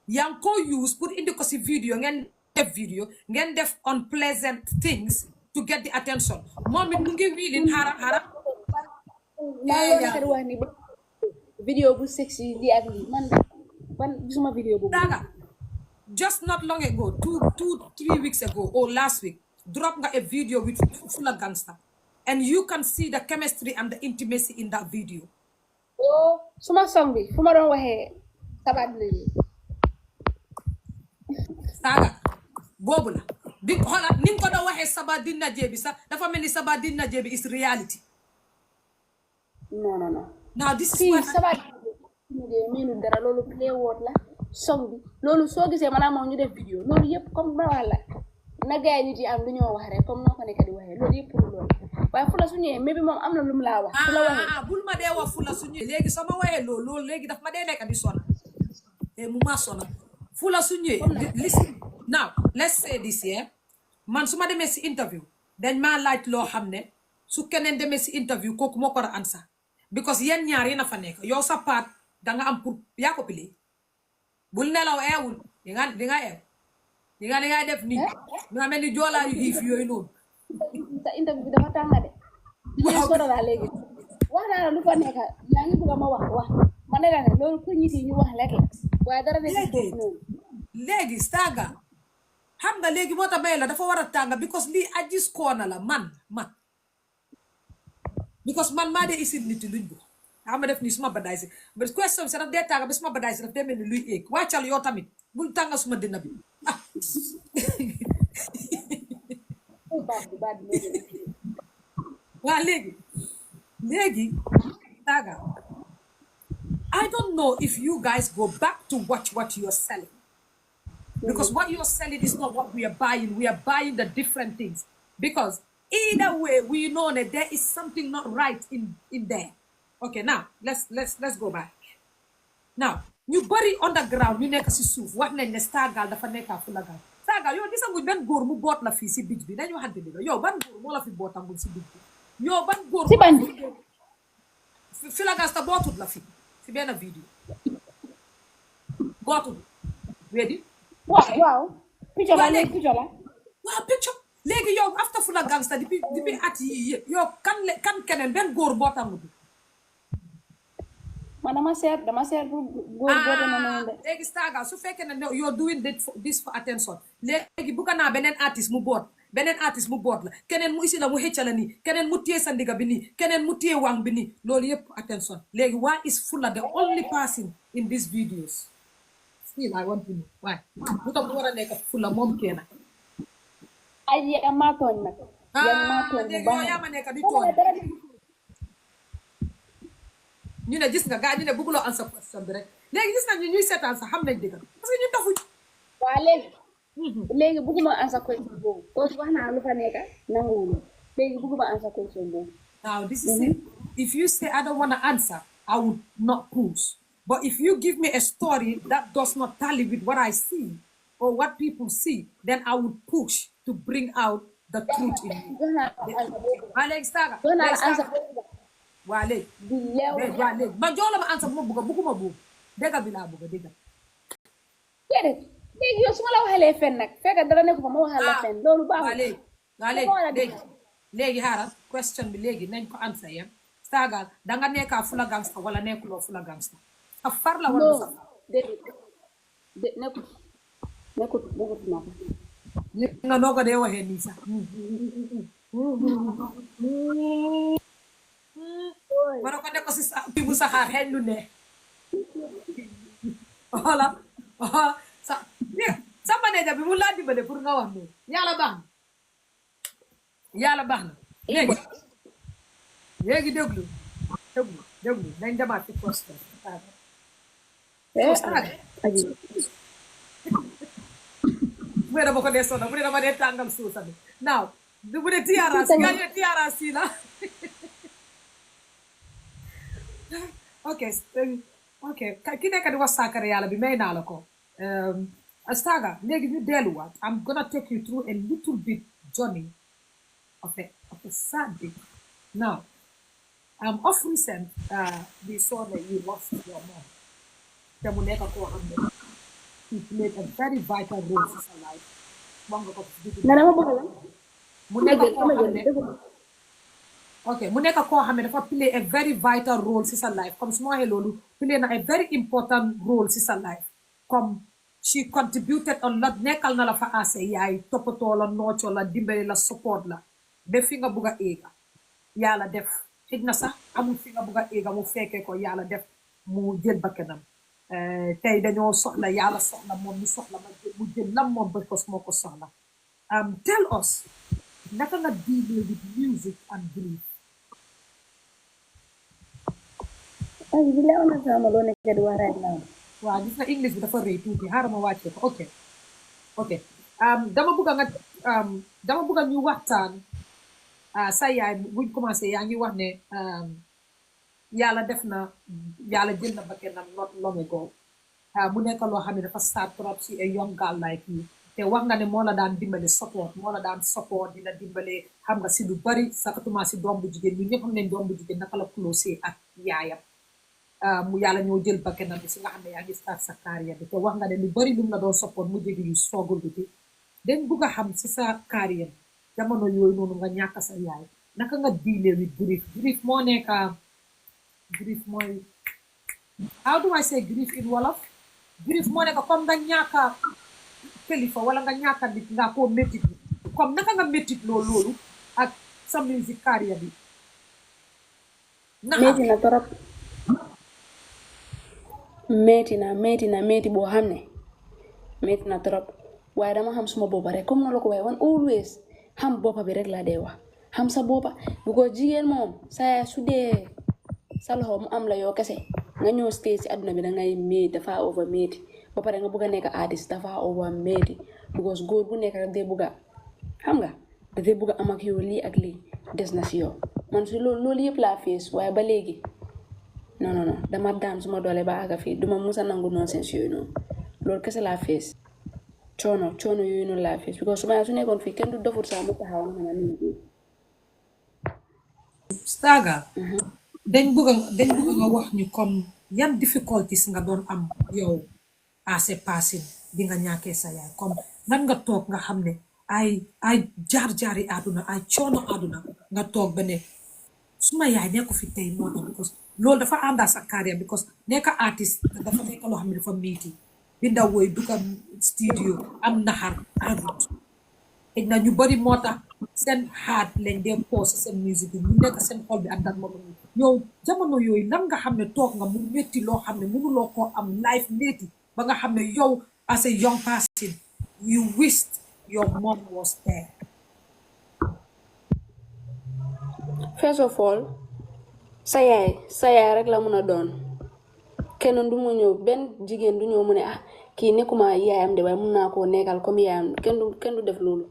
yaa ngi ko use pour indi ko si video ngeen def unpleasant things to get the attention moom it mu ngi wiilin xaaral
video bu sexy di ak lii man gisuma video boobu
daga just not long ago 2-3 weeks ago or last week drop nga a video with Fula Gangster and you can see the chemistry and the intimacy in that video
suma song bi fu ma doon waxee sabat li
saga boobu la di xoolal ni nga ko doon waxee sabat di naje bi sax dafa mel ni sabat di naje bi is reality
non
now this is what
sabat minu dara loolu play word la song bi loolu soo gisee maanaam moom ñu def video loolu yëpp comme ma wax la na gaay nit yi am lu ñoo wax rek comme noo ko nekk di waxee loolu yëpp pour loolu waaye Fula su ñëwee mais bi moom am na lu mu laa wax su la waxee
bul ma dee wax Fula su ñëwee léegi sama waxee loolu léegi daf ma dee nekk di sona te mu ma sona Fula su ñëwee listen now let's say this here man su ma demee si interview dañ maa laaj loo xam ne su keneen demee si interview kooku moo ko war a answer because yéen ñaar yéen a fa nekk yow sa paat danga am pour yaa ko pili bul nelaw eewul di nga eew di nga def nii nga mel ni joolaa yu xiif yooyu noonu
sa interview bi dafa tàng de ñu solo la léegi wax naa la lu fa nekk yaa ngi bëgg ma wax ma ne la ne loolu pour ñit yi ñu wax lekk waaye dara de
léegi Staga xam nga léegi moo tax may la dafa war a tàng because lii AgiesCorner la man because man maa dee isil nit luñ bu xam nga def nii suma badaay si but question si daf dee tàng ba suma badaay si daf dee mel ni luy éeg wàccal yoo tamit bul tàng suma dina bi waa léegi Staga I don't know if you guys go back to watch what you're selling because what you're selling is not what we are buying the different things because either way we know that there is something not right in there. Okay, now let's go back. Now ñu bari underground ñu nekk si suuf wax nañ ne Stargal dafa nekk Fula Gal Stargal yow gisaguñ benn góor mu boot la fii si bij bi dañu waxante dëgg yow ban góor moo la fi bootangul si bij bi yow ban góor
si bañ
Fula Gal sa bootut la fi si benn vidéo bootut weddi
waaw picture la léegi picture la
waaw picture léegi yow after Fula Gangster depuis at yi yëpp yow kan keneen benn góor bootangu bi
man dama seet bu góor boote na noonu de
léegi Stargal su fekkee ne you're doing this for attention léegi bu ko naa beneen artiste mu boot la keneen mu isi la mu xëcca la nii keneen mu téye sa ndiga bi nii keneen mu téye wang bi nii loolu yëpp attention léegi why is Fula the only person in these videos still I want to know why lu tax mu war a nekk Fula moom kenn
ay yaa maa tooñ nag
léegi yow yaa ma nekk di tooñ ñu ne gis nga gaa ñu ne bëgguloo answer question bi rek léegi gis nañ ñu ñuy seetaan sax xam nañ dëgg parce que ñu tafuñ
waa léegi bëgguma answer question boobu parce que wax naa lu fa nekk nanguwul léegi bëgguma answer question boobu
now this is it if you say I don't want to answer I would not push but if you give me a story that does not tally with what I see or what people see then I would push to bring out the truth in you waa léegi Stargal waa léegi man jox la ma answer bu ma bëgguma boobu dégg bi laa bëgg dégg
déedéet léegi yow su ma la waxalee fen nag fekk dara nekk fa ma waxal la fen loolu baaxul
waa léegi xaaral question bi léegi nañ ko answer yam Stargal danga nekkaa Fula Gangster wala nekkuloo Fula Gangster a far la wala sa
déedéet nekkut naa ko
nga noo ko dee waxee nii sax wara ko ne ko si bi mu saxaar xeeñ lu ne voilà sa manager bi mu laa dimbale pour nga wax loolu yàlla baax na léegi déglu nañ demaat ci poste bu dee dama ko dee sonn bu dee dama dee tàngal suusa bi naaw bu dee TRRC la ok ki nekk di wax saakare yàlla bi may naa la ko Stargal léegi ñu delluwaat I'm gonna take you through a little bit journey of a sad day now Of recent we saw that you lost your mom te mu nekk koo xam ne he played a very vital role in sa life wax nga ko dugg
nga dama bëgg la
mu nekk koo xam
dëggal
ne
dëggal
ok mu nekk koo xam ne dafa play a very vital role si sa life comme su ma waxee loolu play na a very important role si sa life comme she contributed a lot nekkal na la fa ase yaay toppatoo la noocoo la dimbali la support la ba fi nga bugg a éega yàlla def xëj na sax amul fi nga bugg a éega mu fekkee ko yàlla def mu jël bakkanam tey dañoo soxla yàlla soxla moom ñu soxla mu jël lam moom ba kos moo ko soxla tell us naka nga deal with music and grief
ay bi la ona sama lo nekk di wax right now
waaw gis nga english bi dafa rëy tuuti xaaral ma wàccee ko ok ok dama bëgg nga dama bëgg ñu waxtaan sa yaay buñ commencé yaa ngi wax ne yàlla def na yàlla jël na bakkanam not long ago mu nekk loo xam ne dafa sad trop si a young girl like you te wax nga ne moo la daan dimbale support moo la daan support dina dimbale xam nga si lu bari sakatuma si doom bu jigéen ñu ñëpp xam ne doom bu jigéen naka la closé ak yaayam mu yàlla ñoo jël bakkanam bi si nga xam ne yaa ngi start sa carrière bi te wax nga ne lu bari lu mu la doon support mu jegi yu struggle bi dañ bugg a xam si sa carrière jamono yooyu noonu nga ñàkk sa yaay naka nga dealee with grief moo nekk grief mooy how do I say grief in wolof grief moo nekk comme nga ñàkka kilifa wala nga ñàkka nit nga koo métit comme naka nga métit loolu ak sa musique carrière bi
métti na torop métti boo xam ne métti na torop waaye dama xam suma boppa rek comme na la ko waxee wan always xam boppa bi rek laa dee wax xam sa boppa bu ko jigéen moom sa yaay su dee sa loxo mu am la yoo kese nga ñëw stay si àdduna bi dangay métti dafa over métti ba pare nga bëgg a nekk artiste dafa over métti because góor bu nekk rek dee bëgg a xam nga dafay bëgg a am ak yow lii ak lii des na si yow man si loolu yëpp laa fees waaye ba léegi non dama daan suma doole ba àgga fii duma musa nangu nonsense yooyu noonu loolu kese laa fees coono yooyu noonu laa fees because suma yaay su nekkoon fii kenn du dofut sax mu taxaw na ma nii
Staga dañ bëgg nga wax ñu comme yan difficulties nga doon am yow assez passé bi nga ñàkkee sa yaay comme nan nga toog nga xam ne ay jaar-jaari àdduna ay coono àdduna nga toog ba ne suma yaay nekku fi tey moo tax because loolu dafa àndaa sa carrière because nekk artiste dafa nekk loo xam ne dafa métti binda woy dugga studio am naxar enroute xëy na ñu bari moo tax seen xaat lañ dee pause seen musique bi mu nekk seen xol bi ak dat moom yow jamono yooyu lan nga xam ne toog nga mu métti loo xam ne mënuloo koo am life métti ba nga xam ne yow as a young person you wished your mom was there.
First of all sa yaay rek la mun a doon kenn du mu ñëw benn jigéen du ñëw mu ne kii nekkuma yaayam de waaye mun naa koo nekkal comme yaayam kenn du def loolu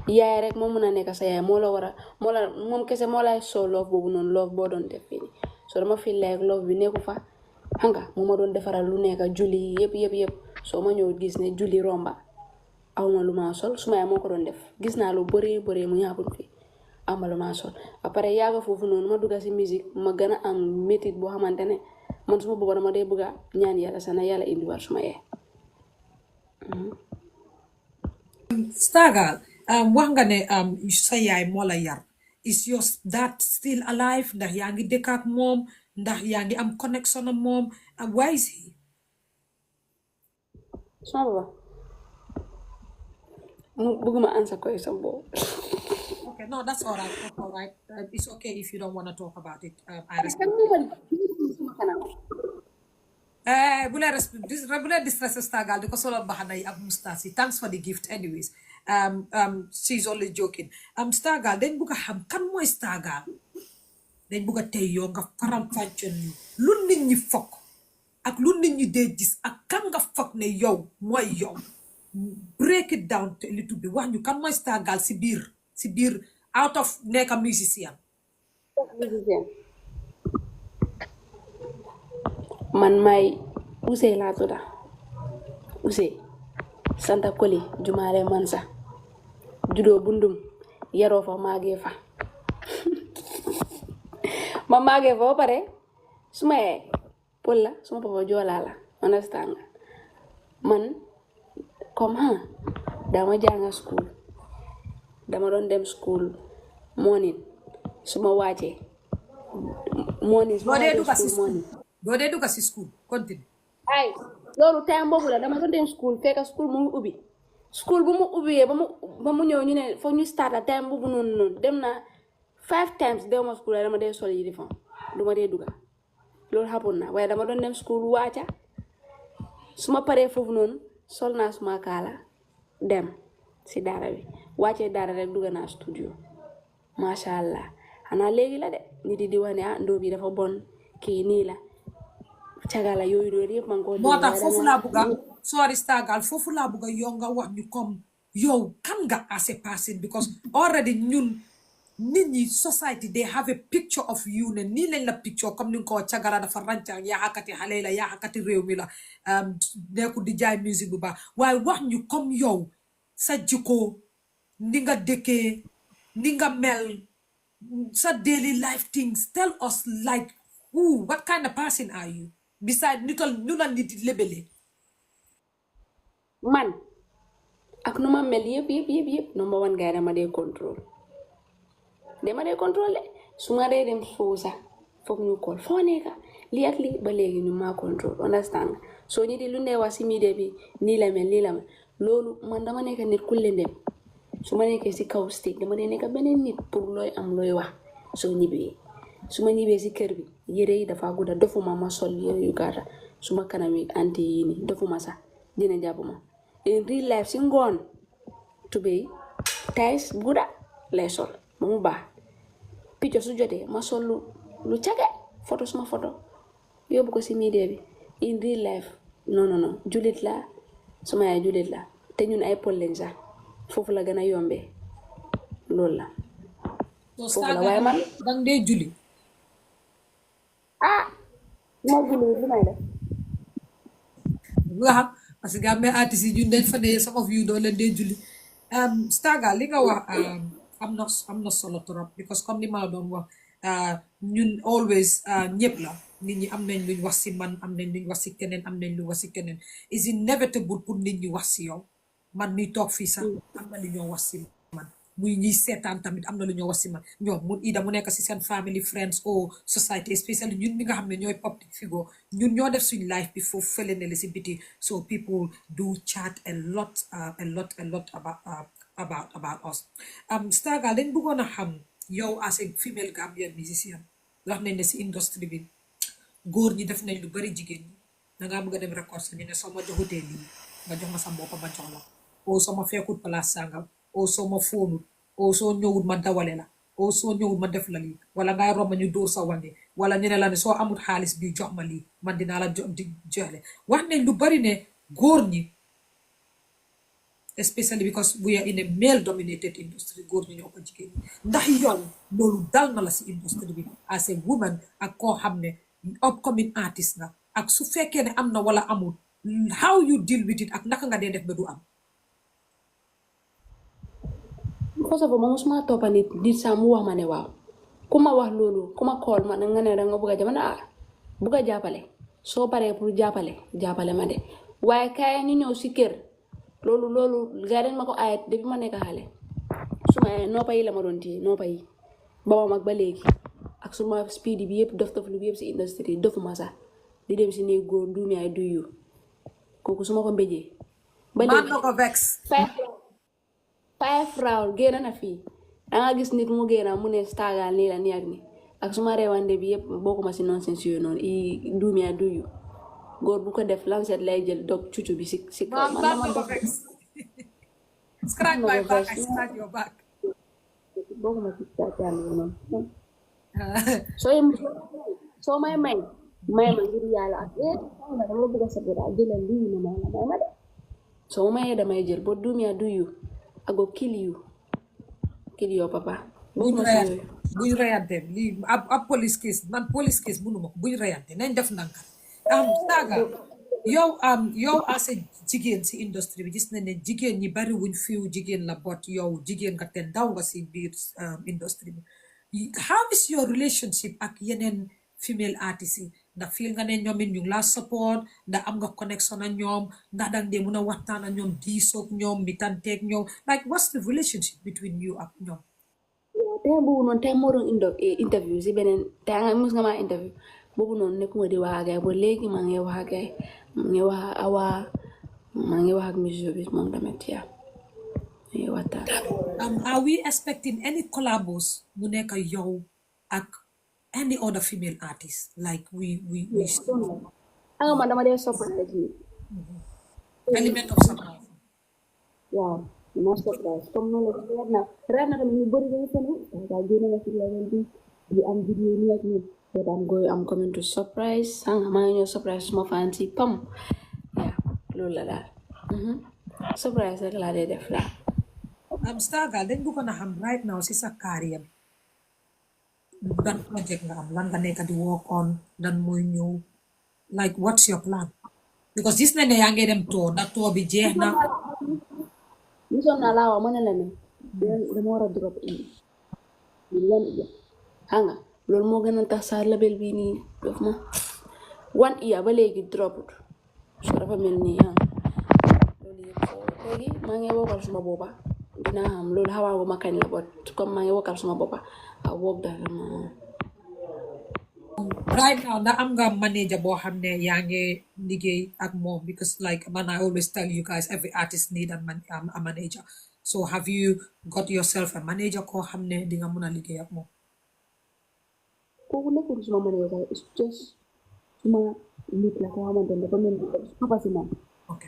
yaay rek moo mun a nekk sa yaay moo la moom kese moo lay soo love boobu noonu love boo doon def fii so dama feel like love bi nekku fa xam nga moo ma doon defaral lu nekk julli yëpp soo ma ñëw gis ne julli romba awma lu ma sol suma yaay moo ko doon def gis naa lu bëree mu ñaabul fii awma lu ma sol après yaaga foofu noonu ma dugga si musique ma gën a am métit boo xamante ne man suma booba dama dee bëgga ñaan yàlla sana yàlla indiwaat suma yaay.
Staga wax nga ne sa yaay moo la yar is your dad still alive ndax yaa ngi dëkk ak moom ndax yaa ngi am connection ak moom why is he
suma booba bëgguma answer question boobu.
Okay, no, that's all right. It's okay if you don't want to talk about it. I respect. Bu la distress Stagal di ko solo baxana yi ak mustasi. Thanks for the gift anyways. She's only joking. Stagal dañ bëgg a xam kan mooy Stagal. Dañ bëgg a tey yow nga faram fàcceel ñu lu nit ñi fokk ak lu nit ñi dee gis ak kan nga fokk ne yow mooy yow. Break it down a little bit wax ñu kan mooy Stagal si biir out of nekk musicien
man may Ousseyn laa tudda Ousseyn Santa Koli Jumaale Mansa judoo Bundum yaroo fa maagee fa ma màggee fa ba pare suma yaay pël la suma papa joolaa la understand nga man comme dama jànga school dama doon dem school morning suma wàccee morning suma wàccee school morning
doo dee dugga si school continue
ay loolu time boobu la dama doon dem school fekk school mu ngi ubbi school bu mu ubbiyee ba mu ñëw ñu ne foog ñu start a time boobu noonu dem na 5 times dew ma school dama dee sol uniform du ma dee dugga loolu xapoon na waaye dama doon dem school wàcca su ma paree foofu noonu sol naa suma kaala dem si daara bi wàccee daara rek dugga naa studio macha allah xanaa léegi la de nit yi di wax ne ndóo bi dafa bon kii nii la cagala yooyu doon yëpp man ko
moo tax foofu laa bugga sorry Stargal foofu laa bugga yow nga wax ñu comme yow kan nga as a person because already ñun nit ñi society they have a picture of you ne nii lañ la picture comme ni nga ko cagala dafa ràncang yaaxakati xale la yaaxakati réew mi la nekku di jaay musique bu baax waaye wax ñu comme yow sa jikko ni nga dëkkee ni nga mel sa daily life things tell us like who what kind of person are you besides ñu la nit lebele
man ak nu ma mel yëpp number one guy dama dee contrôle su ma dee dem foofu sax foog ñu kool foo nekka lii ak lii ba léegi ñu maa contrôle understand nga soo ñu di lu ne wax si media bi nii la mel loolu man dama nekk nit ku leen dem su ma nekkee si kaw stage dama dee nekk beneen nit pour looy am looy wax soo ñibbee su ma ñibbee si kër bi yére yi dafa gudda dofuma ma sol yére yu gàtta su ma kanam yi anti yi nii dofuma sax dina jàpp ma in real life si ngoon tubéy tais gudda lay sol ba mu baax picco su jotee ma sol lu cage photo suma photo yóbbu ko si media bi in real life non julit la suma yaay julit la te ñun ay pol lañ sax foofu la gën a yombee loolu la foofu la waaye man
dang dee julli
moo julli lu may def
nga xam parce que Gambia artistes yi ñun dañ fa ne some of you doo leen dee julli Stargal li nga wax am na solo trop because comme ni ma la doon wax ñun always ñëpp la nit ñi am nañ luñ wax si man am nañ luñ wax si keneen am nañ lu wax si keneen is inevitable pour nit ñi wax si yow man mi toog fii sax am na lu ñoo wax si man muy ñiy seetaan tamit am na lu ñoo wax si man ñoom mu ida mu nekk si seen family friends or society especially ñun mi nga xam ne ñooy public figure ñun ñoo def suñ life bi foofu fële ne la si biti so people do chat a lot about us Stargal dañ bëggoon a xam yow as a female Gambian musician wax nañ ne si industrie bi góor ñi def nañ lu bari jigéen ñi dangaa bëgg a dem record sa ñu ne soo ma joxutee lii nga jox ma sa bopp ma jox la oo soo ma fekkut place sàngam oo soo ma fóonut oo soo ñëwut ma dawale la oo soo ñëwut ma def la lii wala ngay romb ñu dóor sa wange wala ñu ne la ne soo amut xaalis bi jox ma lii man dinaa la joxle wax nañ lu bari ne góor ñi especially because we are in a male dominated industry góor ñi ñoo ko jigéen ñi ndax yow loolu dal na la si industry bi as a woman ak koo xam ne upcoming artist nga ak su fekkee ne am na wala amul how you deal with it ak naka nga dee def ba du am
first of all ma musuma toppa nit saa mu wax ma ne waaw ku ma wax loolu ku ma call ma nga ne danga bëgg a jaman bëgg a jàppale soo paree pour jàppale ma de waaye kaay ñu ñëw si kër loolu gaa den ma ko ayat depuis ma nekk xale suma noppa yi la ma doon téye noppa yi ba ma mag ba léegi ak suma speed bi yëpp dof lu bi yëpp si industrie dofuma sax di dem si néeg góor duumi ay duyu kooku suma ko mbéjee ba léegi
ko vex
5 round génn na fii danga gis nit mu génn mu ne Stargal nii la nii ak nii ak suma reewande bi yëpp bokkuma si nonsense yooyu noonu i duumi ay duyu góor bu ko def lancet lay jël dog cucu bi si kaw man dama def
scratch my back I scratch your back
bokkuma si caacaar yi noonu soo may ma ngir yàlla ak dama bëgg a sa biir jëlal lii ne may ma de soo mayee damay jël but do me I do you I go kill you papa
buñ reyante lii ab police case man police case mënuma ko buñ reyante nañ def ndànk Stargal yow as a jigéen si industrie bi gis nañ ne jigéen ñi bari wuñ fiw jigéen la bot yow jigéen nga te ndaw nga si biir industrie bi how is your relationship ak yeneen female artists yi ndax feel nga ne ñoom it ñu ngi laa support ndax am nga connection ak ñoom ndax dang dee mun a waxtaan ak ñoom diisoog ñoom mitanteeg ñoom like what's the relationship between you ak ñoom.
waaw tey boobu noonu tey moo doon interview si beneen tey nga mus nga maa interview boobu noonu nekkuma di wax ak gars ba léegi maa ngi wax ak gars maa ngi wax ak Awa maa ngi wax ak musio bi moom tamit yaa maa ngi waxtaan.
Are we expecting any collabos mu nekk yow ak any other female artist like we
nga man dama dee surprise ni
element of surprise.
waaw dama surprise comme noonu la reer na tamit ñu bëri dañu seen nga génne nga si level bi di am vidéo ni ak ñun but I'm coming to surprise nga maa ngi ñëw surprise suma fans yi pam yaa loolu la daal surprise rek laa dee def daal.
Stargal dañ bëggoon a xam right now si sa carrière ban project nga am lan nga nekk di work on dan mooy ñëw like what's your plan because gis nañ ne yaa ngi dem tour ndax tour bi jeex na.
gisoon naa laa wax ma ne la ne dama war a drop in len xam nga loolu moo gën a tax sa label bi nii def ma 1 year ba léegi droput so dafa mel nii loolu yëpp léegi maa ngi wokkal suma boppa dinaa xam loolu xawaagu ma kañ la bot comme maa ngi wokkal suma boppa ak woog daal
right now ndax am nga manager boo xam ne yaa ngi liggéey ak moom because like man I always tell you guys every artist need a manager so have you got yourself a manager koo xam ne di nga mun a liggéey ak moom.
kooku nekkul suma manager it's just suma nit la koo xamante ne dafa mel ni papa si man.
ok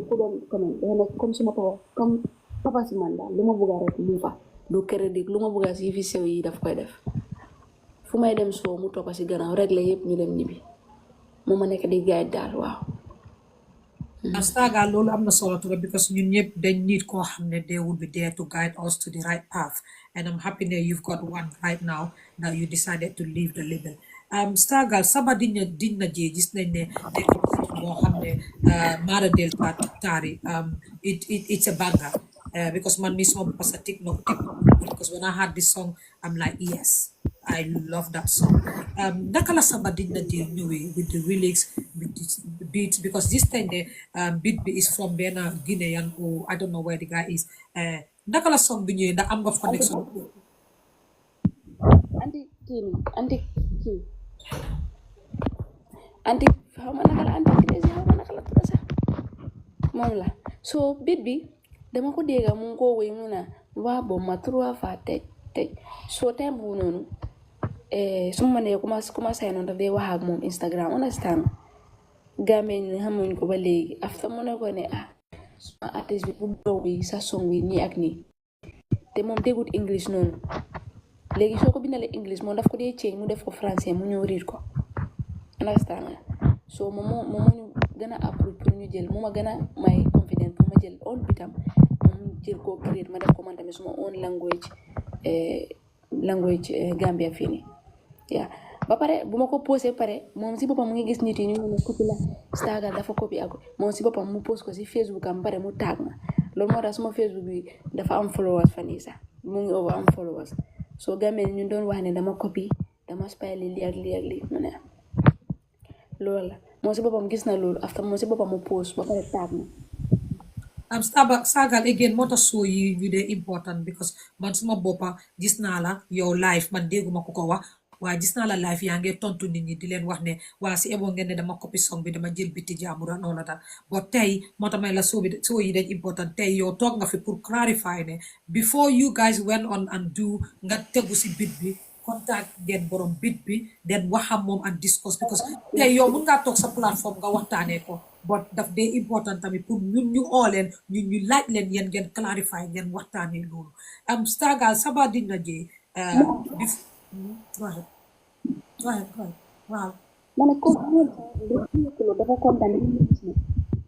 ku doon comment dafa nekk comme suma papa si man daal lu ma bëgg rek mu fa du crédit lu ma bëgg si fi sew yi daf koy def fu may dem soo mu toppa si gannaaw rek la yëpp ñu dem ñibbi moo ma nekk di guide daal waaw.
Stargal loolu am na solo trop because ñun ñëpp dañ need koo xam ne they will be there to guide us to the right path and I'm happy that you've got one right now that you decided to leave the label. Stargal saba diñ na jee gis nañ ne boo xam ne Mara Delta Tari it's a banger because man mi suma parce que TikTok because when I heard this song I'm like yes I love that song. Naka la saba diñ na jee ñëwee with the lyrics with the beat because this time the beat is from benn Guinean or I don't know where the guy is naka la song bi ñëwee ndax am nga connection.
anti xaw ma naka la anti crazy xaw ma naka la tudd sax moom la so bit bi dama ko dégga mu ngi ko wéy mu na waa bo ma trois fois tej so time bu noonu su ma nee commencé noonu daf dee wax ak moom Instagram understand Gambien ni xamuñ ko ba léegi after mu ne ko ne suma artiste bi bu dow bi sa song bi nii ak nii te moom déggut English noonu léegi soo ko bindalee English moom daf ko dee change mu def ko français mu ñëw riir ko understand so moom ñu gën a approve pour ñu jël moom a gën a may confident pour ma jël on bitam moom jël ko créer ma def ko man tamit suma own language Gambia fii nii yaa ba pare bu ma ko posé pare moom si boppam mu ngi gis nit yi ñu ne copie la Stargal dafa copie ak moom si boppam mu post ko si Facebook am pare mu tag ma loolu moo tax suma Facebook bi dafa am followers fan yii sax mu ngi over am followers so Gambien ñu doon wax ne dama copie dama spy lii ak lii mu ne loolu la moom si boppam gis na loolu after moom si boppam mu post ba pare tag ma.
Stargal again moo tax soo yi ñu dee important because man suma boppa gis naa la yow live man dégguma ko wax waaye gis naa la live yaa ngi tontu nit ñi di leen wax ne waa si ebo ngeen ne dama copy song bi dama jël biti jaamura noonu la daal but tey moo tax may la soo yi dañ important tey yow toog nga fi pour clarify ne before you guys went on and do nga tegu si bit bi contact ngeen borom bit bi den waxam moom and discuss because tey yow mun ngaa toog sa plateforme nga waxtaanee ko but daf dee important tamit pour ñun ñu ooleen ñun ñu laaj leen yéen ngeen clarify ngeen waxtaanee loolu Stargal saba dina jee waaw
man ko dafa kontaan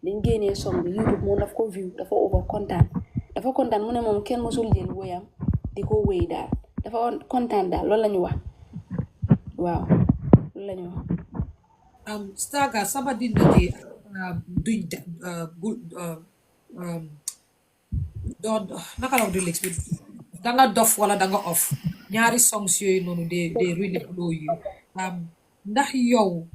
dañ génnee song bi YouTube moom daf ko view dafa over kontaan mu ne moom kenn mosul jël woyam di ko wéy daal dafa kontaan daal loolu la ñu wax waaw loolu la ñu wax
Stargal saba dina jee duñ doon naka la di lyrics bi danga dof wala danga off ñaari songs yooyu noonu they really blow you ndax yow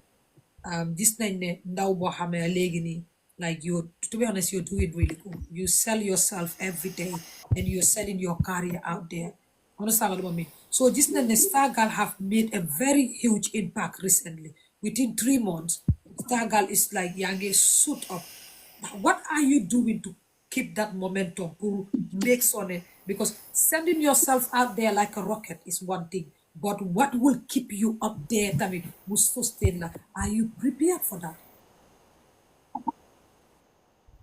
gis nañ ne ndaw boo xamee léegi nii like you to be honest you're doing really good you sell yourself every day and you're selling your career out there understand what I mean so gis nañ ne Stargirl have made a very huge impact recently within 3 months Stargirl is like yaa ngi suit up what are you doing to keep that momentum to make sure because sending yourself out there like a rocket is one thing but what will keep you up there tamit mu sustain la are you prepared for that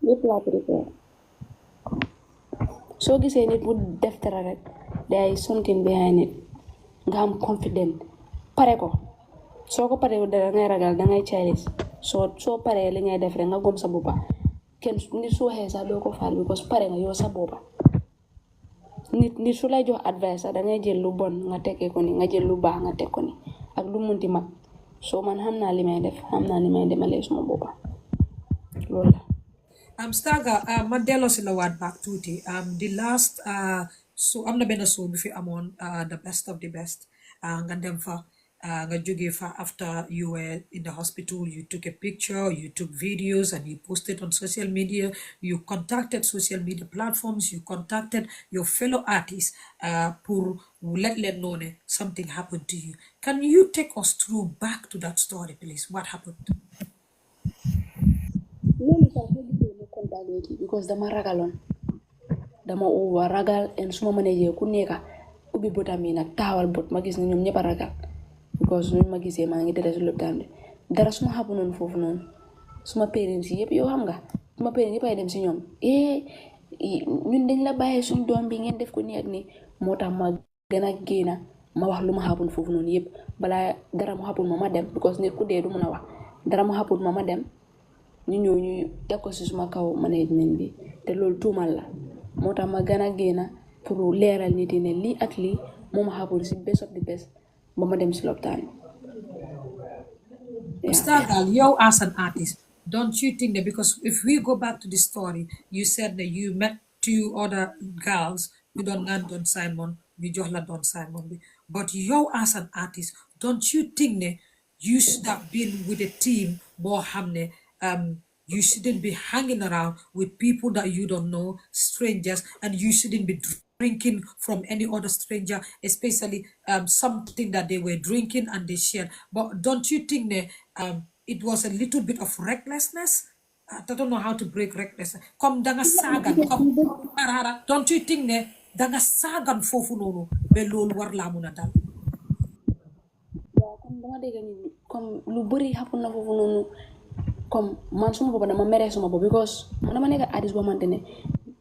yëpp laa préparé soo gisee nit bu def dara rek there is something behind it nga am confident pare ko soo ko paree dara ngay ragal dangay childish soo paree li ngay def rek nga gom sa boppa kenn nit su waxee sax doo ko faal because pare nga yow sa boppa nit su lay jox advice sax dangay jël lu bon nga tekkee ko ni nga jël lu baax nga teg ko ni ak lu munti mag soo man xam naa li may def xam naa li may demalee suma boppa loolu la
Stargirl ma delloo si la waat back tuuti the last so am na benn show bi fi amoon the best of the best nga dem fa nga jóge fa after you were in the hospital you took a picture you took videos and you posted on social media you contacted social media platforms you contacted your fellow artists pour let them know ne something happened to you can you take us through back to that story please what happened
loolu sax soo gisee ma kontaanee ci because dama ragaloon dama over ragal and suma manager ku nekka ubbi bëtam yi nag taawal bët ma gis ne ñoom ñëpp a ragal because suñ ma gisee maa ngi tëdd si lopitaan bi dara suma xabu noonu foofu noonu suma parents yi yëpp yow xam nga suma parents yëpp ay dem si ñoom ñun dañ la bàyyee suñ doom bi ngeen def ko nii ak nii moo tax ma gën a génna ma wax lu ma xabul foofu noonu yëpp balaa dara mu xabul ma dem because nit ku dee du mun a wax dara mu xabul ma dem ñu ñëw ñu teg ko si suma kaw management bi te loolu tuumal la moo tax ma gën a génna pour leeral nit yi ne lii ak lii moo ma xabul si best of the best ba ma dem si lopitaan bi
Stargirl, you as an artist, don't you think that because if we go back to the story, you said that you met 2 other girls, you don't learn Don Simon, you just learn Don Simon. But you as an artist, don't you think that you should have been with a team more hamne? You shouldn't be hanging around with people that you don't know, strangers, and you shouldn't be drinking from any other stranger, especially something that they were drinking and they shared. But don't you think that it was a little bit of recklessness? I don't know how to break recklessness. Come danga sagan, come arara. Don't you think that danga sagan fofu nono be lol war la muna dal?
waaw comme dama dégg ni comme lu bëri xapu na foofu noonu comme man suma bopp dama meree suma bopp because man dama nekk artiste boo xamante ne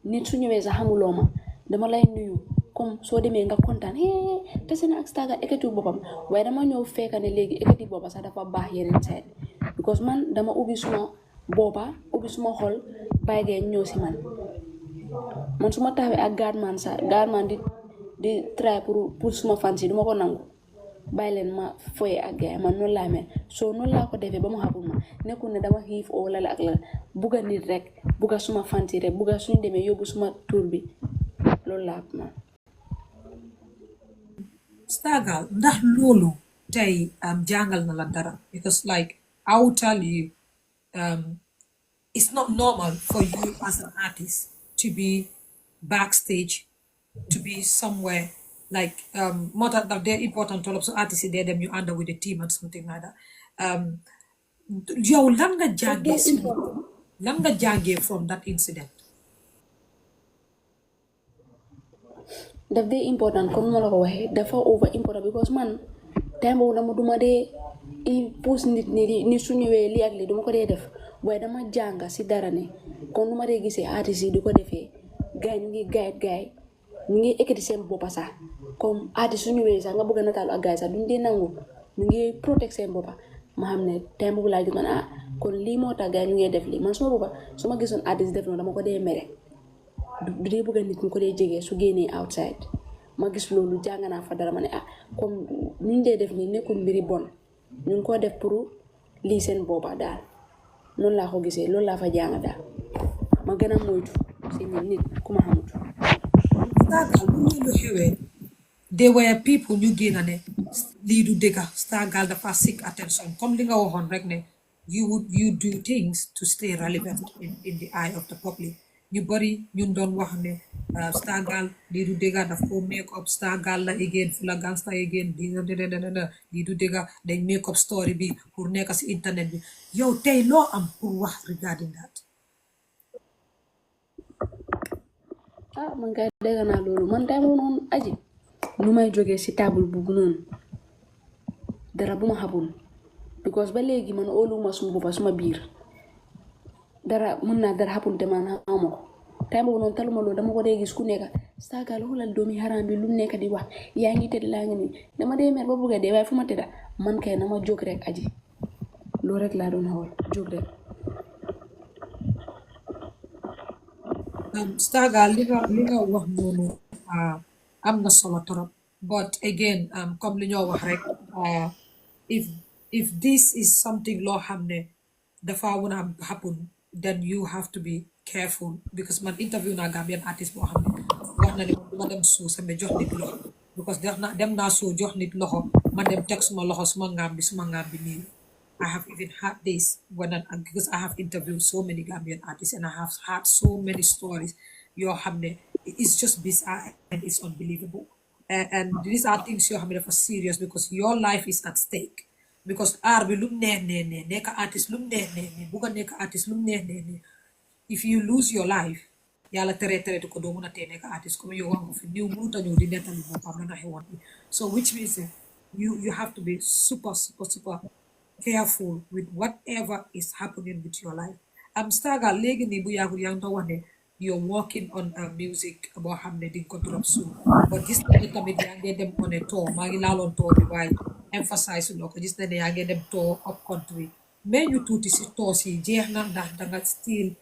nit su ñëwee sax xamuloo ma dama lay nuyu comme soo demee nga kontaan tase na ak Stargirl ekkati boppam waaye dama ñëw fekk ne léegi ekkati boppa sax dafa baax yeneen side because man dama ubbi suma boppa ubbi suma xol bàyyi gee ñëw si man suma taxawee ak Godman sax Godman di try pour suma fans yi duma ko nangu bàyyi leen ma foye ak gaay man noonu laa mel soo noonu laa ko defee ba mu xamul ma nekkul ne dama xiif oo lala ak la bugga nit rek bugga suma fanti rek bugga suñu demee yóbbu suma tur bi loolu laa man
Stargirl, ndax loolu tey jàngal na la dara because like I will tell you it's not normal for you as an artist to be backstage to be somewhere like more that they're important to so artists there them you under with the team and something like that yow lan nga jàngee from that incident
daf dee important comme ma la ko waxee dafa over important because man time boobu dama duma dee pousse nit su ñëwee lii ak lii duma ko dee def waaye dama jànga si dara ne kon nu ma dee gisee artistes yi di ko defee gaay ñu ngi gaay ñu ngi ekkati seen boppa sax comme artiste su ñëwee sax nga bëgg a nataalu ak gaay sax duñ dee nangu ñu ngi protect seen boppa ma xam ne time boobu laa gis man kon lii moo tax gaay ñu ngi def lii man suma boppa su ma gisoon artiste def noonu dama ko dee mere du dee bëgg nit ñu ko dee jegee su génnee outside ma gis loolu jàng naa fa dara ma ne comme ñu dee def nii nekkul mbiri bon ñu ngi ko def pour lii seen boppa daal noonu laa ko gisee loolu laa fa jàng daal ma gën a moytu si nit ku ma xamut.
Stargal bu loolu xewee there were people ñu génn ne lii du dëgga Stargal dafa seek attention comme li nga waxoon rek ne you do things to stay relevant in the eye of the public ñu bari ñun doon wax ne Stargal lii du dëgga daf ko make up Stargal la again fu la gangsta again lii du dëgga dañ make up story bi pour nekk si internet bi yow tey loo am pour wax regarding that.
Man kay dégg naa loolu man tey moom noonu aji nu may jógee si table boobu noonu dara bu ma xamul because ba léegi man óoluwuma suma boppa suma biir dara mun naa dara xamul te man xawma ko tey boobu noonu taluma loolu dama ko dee gis ku nekk Stargal xoolal doomi xaraam bi lu nekk di wax yaa ngi tëdd laa ngi nii dama dee mer ba bëgg a dee waaye fu ma tëdda man kay na ma jóg rek aji loolu rek laa doon xool jóg rek.
Stargal li nga wax noonu am na solo trop but again comme li ñoo wax rek if this is something loo xam ne dafa wanna happen then you have to be careful because man interview naa Gambian artist boo xam ne wax na ne man duma dem suu sama jox nit loxo because dem naa suu jox nit loxo man dem teg suma loxo suma ngaam bi nii I have even had this because I have interviewed so many Gambian artists and I have had so many stories. Your hamne, it's just bizarre and it's unbelievable. And these are things you have for serious because your life is at stake. Because arbi lum ne neka artist lum ne buga neka artist lum ne. If you lose your life, yala tere to kodo muna te neka artist come you want of new muta new di netali mo pamana he want. So which means you have to be super careful with whatever is happening with your life. Stargal legi ni bu yagul yang tawane you're working on music about hamne din ko drop soon. But this tamit yang dem on a tour, magi lalon tour bi why emphasize loko gis na yang dem tour up country. Mais you tuti si tour si jeex na ndax da nga still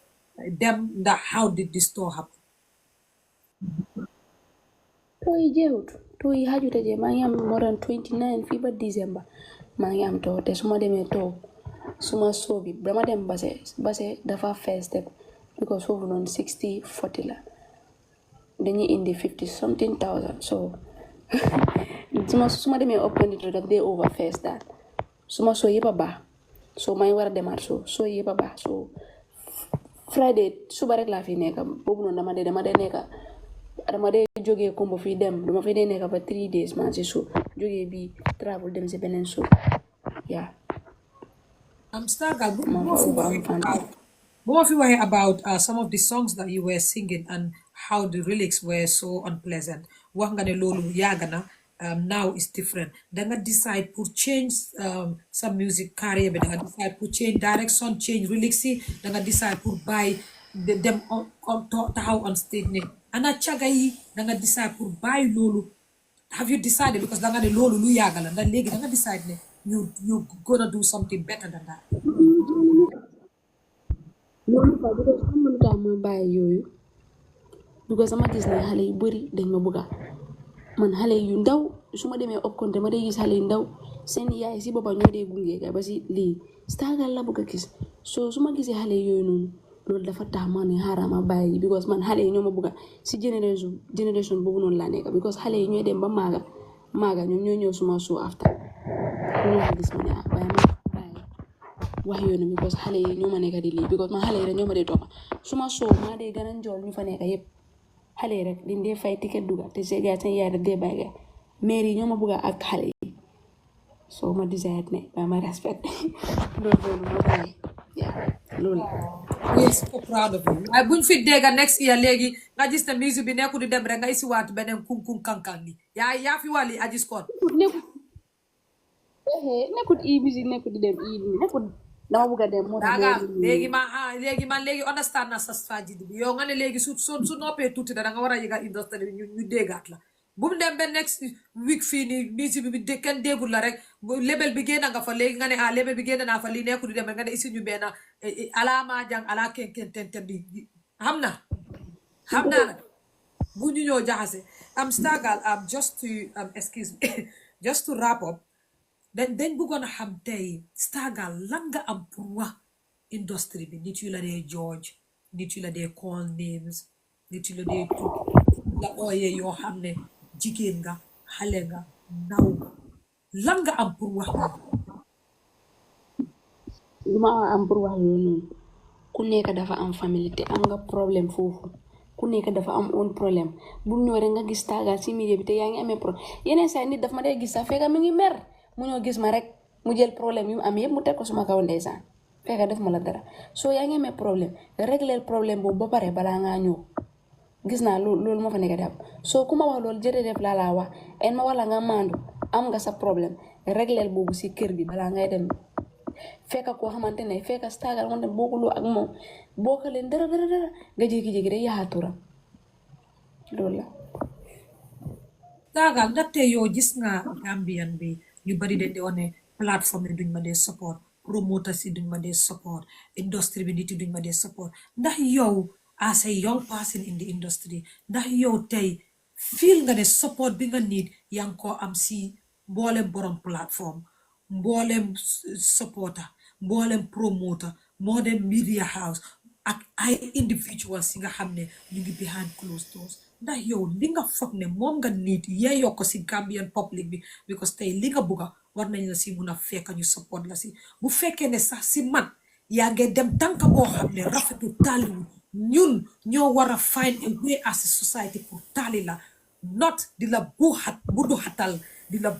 dem ndax how did this tour happen?
Toy jeewut toy hajute je maa ngi am more than 29 fii ba December maa ngi am toog te su ma demee toog suma soobi dama dem base dafa fees step because foofu noonu 60-40 la dañuy indi 50 something thousand so su ma demee open it daf dee over fees daal suma soo yëpp a baax so maa ngi war a demaat soo yëpp a baax so Friday suba rek laa fi nekka boobu noonu dama dee jógee Kombo fii dem dama fi dee nekka fa 3 days man si so jógee bi travel dem si beneen so yeah.
Stargal, what if you were about some of the songs that you were singing and how the lyrics were so unpleasant? Wax nga ne lolu yagana now is different. Danga decide to change some music career, but danga decide to change direction, change lyrics, danga decide to buy them on tahaw on stage ne. Ana chaga yi danga decide to buy lolu. Have you decided because danga ne lolu lu yagala dan legi danga decide ne you gonna do something better than that?
loolu fa because xam nga lu tax ma bàyyi yooyu because sama gis ne xale yu bëri dañ ma bëgga man xale yu ndaw su ma demee op konte ma dee gis xale yu ndaw seen yaay si boppam ñoo dee gunge ga ba si lii Stargal la bëgg a gis so su ma gisee xale yooyu noonu loolu dafa tax ma ne xaaral ma bàyyi because man xale yi ñoo ma bëgga si génération boobu noonu laa nekk because xale yi ñooy dem ba maaga ñoom ñoo ñëw suma soo after loolu laa gis ma ne waaye ma wax yoonu mi because xale yi ñoo ma nekk di lii because man xale yi rek ñoo ma dee toppa suma soo maa dee gën a njool ñu fa nekk yëpp xale yi rek dañ dee fay ticket dugga te seen yaay daf dee bàyyi ga maire yi ñoo ma bëgga ak xale yi so ma desire ne ba ma respect loolu ma bàyyi loolu
we are so proud of you. I buñ fi dégga next year léegi nga gis ne musique bi nekku di dem rek nga isi waat beneen kun kankan ni yaa fi wàlli AgiesCorner
nekkut i musique nekkut di dem i nekkut dama bëgg a dem moo tax
léegi man understand na sa stratégie bi yow nga ne léegi su noppee tuuti da nga war a yëga industrie bi ñu déggaat la bu mu dem ba next week fii nii musique bi kenn déggul la rek label bi génn nga fa léegi nga ne label bi génn naa fa lii nekkul di dem rek nga ne isi ñu benn alama jàng ala kenken ten bi xam naa nag bu ñu ñoo jaxase Stargal just to excuse me just to wrap up dañ bëggoon a xam tey Stargal lan nga am pour wax industrie bi nit yu la dee George nit yu la dee call names nit yi la dee tudd la ooyee yoo xam ne jigéen nga xale nga ndaw nga lan nga am pour wax ñu
lu ma am pour wax loolu noonu ku nekk dafa am famille te am nga problème foofu ku nekk dafa am un problème bu ñëw rek nga gis taagal si milieu bi te yaa ngi amee problème yeneen saa nit daf ma dee gis sax fekk mi ngi mer mu ñëw gis ma rek mu jël problème yu mu am yëpp mu teg ko suma kaw ndeysaan fekk def ma la dara soo yaa ngi amee problème régler problème boobu ba pare balaa ngaa ñëw gis naa loolu moo fa nekk di am soo ku ma wax loolu jërëjëf laa wax en ma wala nga maandu am nga sa problème régler boobu si kër gi balaa ngay dem fekk koo xamante ne fekk staagal wante bokkuloo ak moom bokk leen dara nga jékki-jékki rek yaxaturam loolu la.
taagal ndaxte yow gis nga Gambian bi ñu bari de di wane plateforme yi duñ ma dee support promoters yi duñ ma dee support industry bi nit yi duñ ma dee support ndax yow as a young person in the industry ndax yow tey feel nga ne support bi nga need yaa ngi koo am si mboolem borom plateforme mboolem supporter mboolem promoter mboolem media house ak ay individuals yi nga xam ne ñu ngi behind closed doors ndax yow li nga foog ne moom nga nit yeeyoo ko si Gambian public bi because tey li nga bugga war nañ la si mun a fekk ñu support la si bu fekkee ne sax si man yaa ngi dem tànka boo xam ne rafetu taaliwu ñun ñoo war a find a way as a society pour taali la not di la buduxatal di la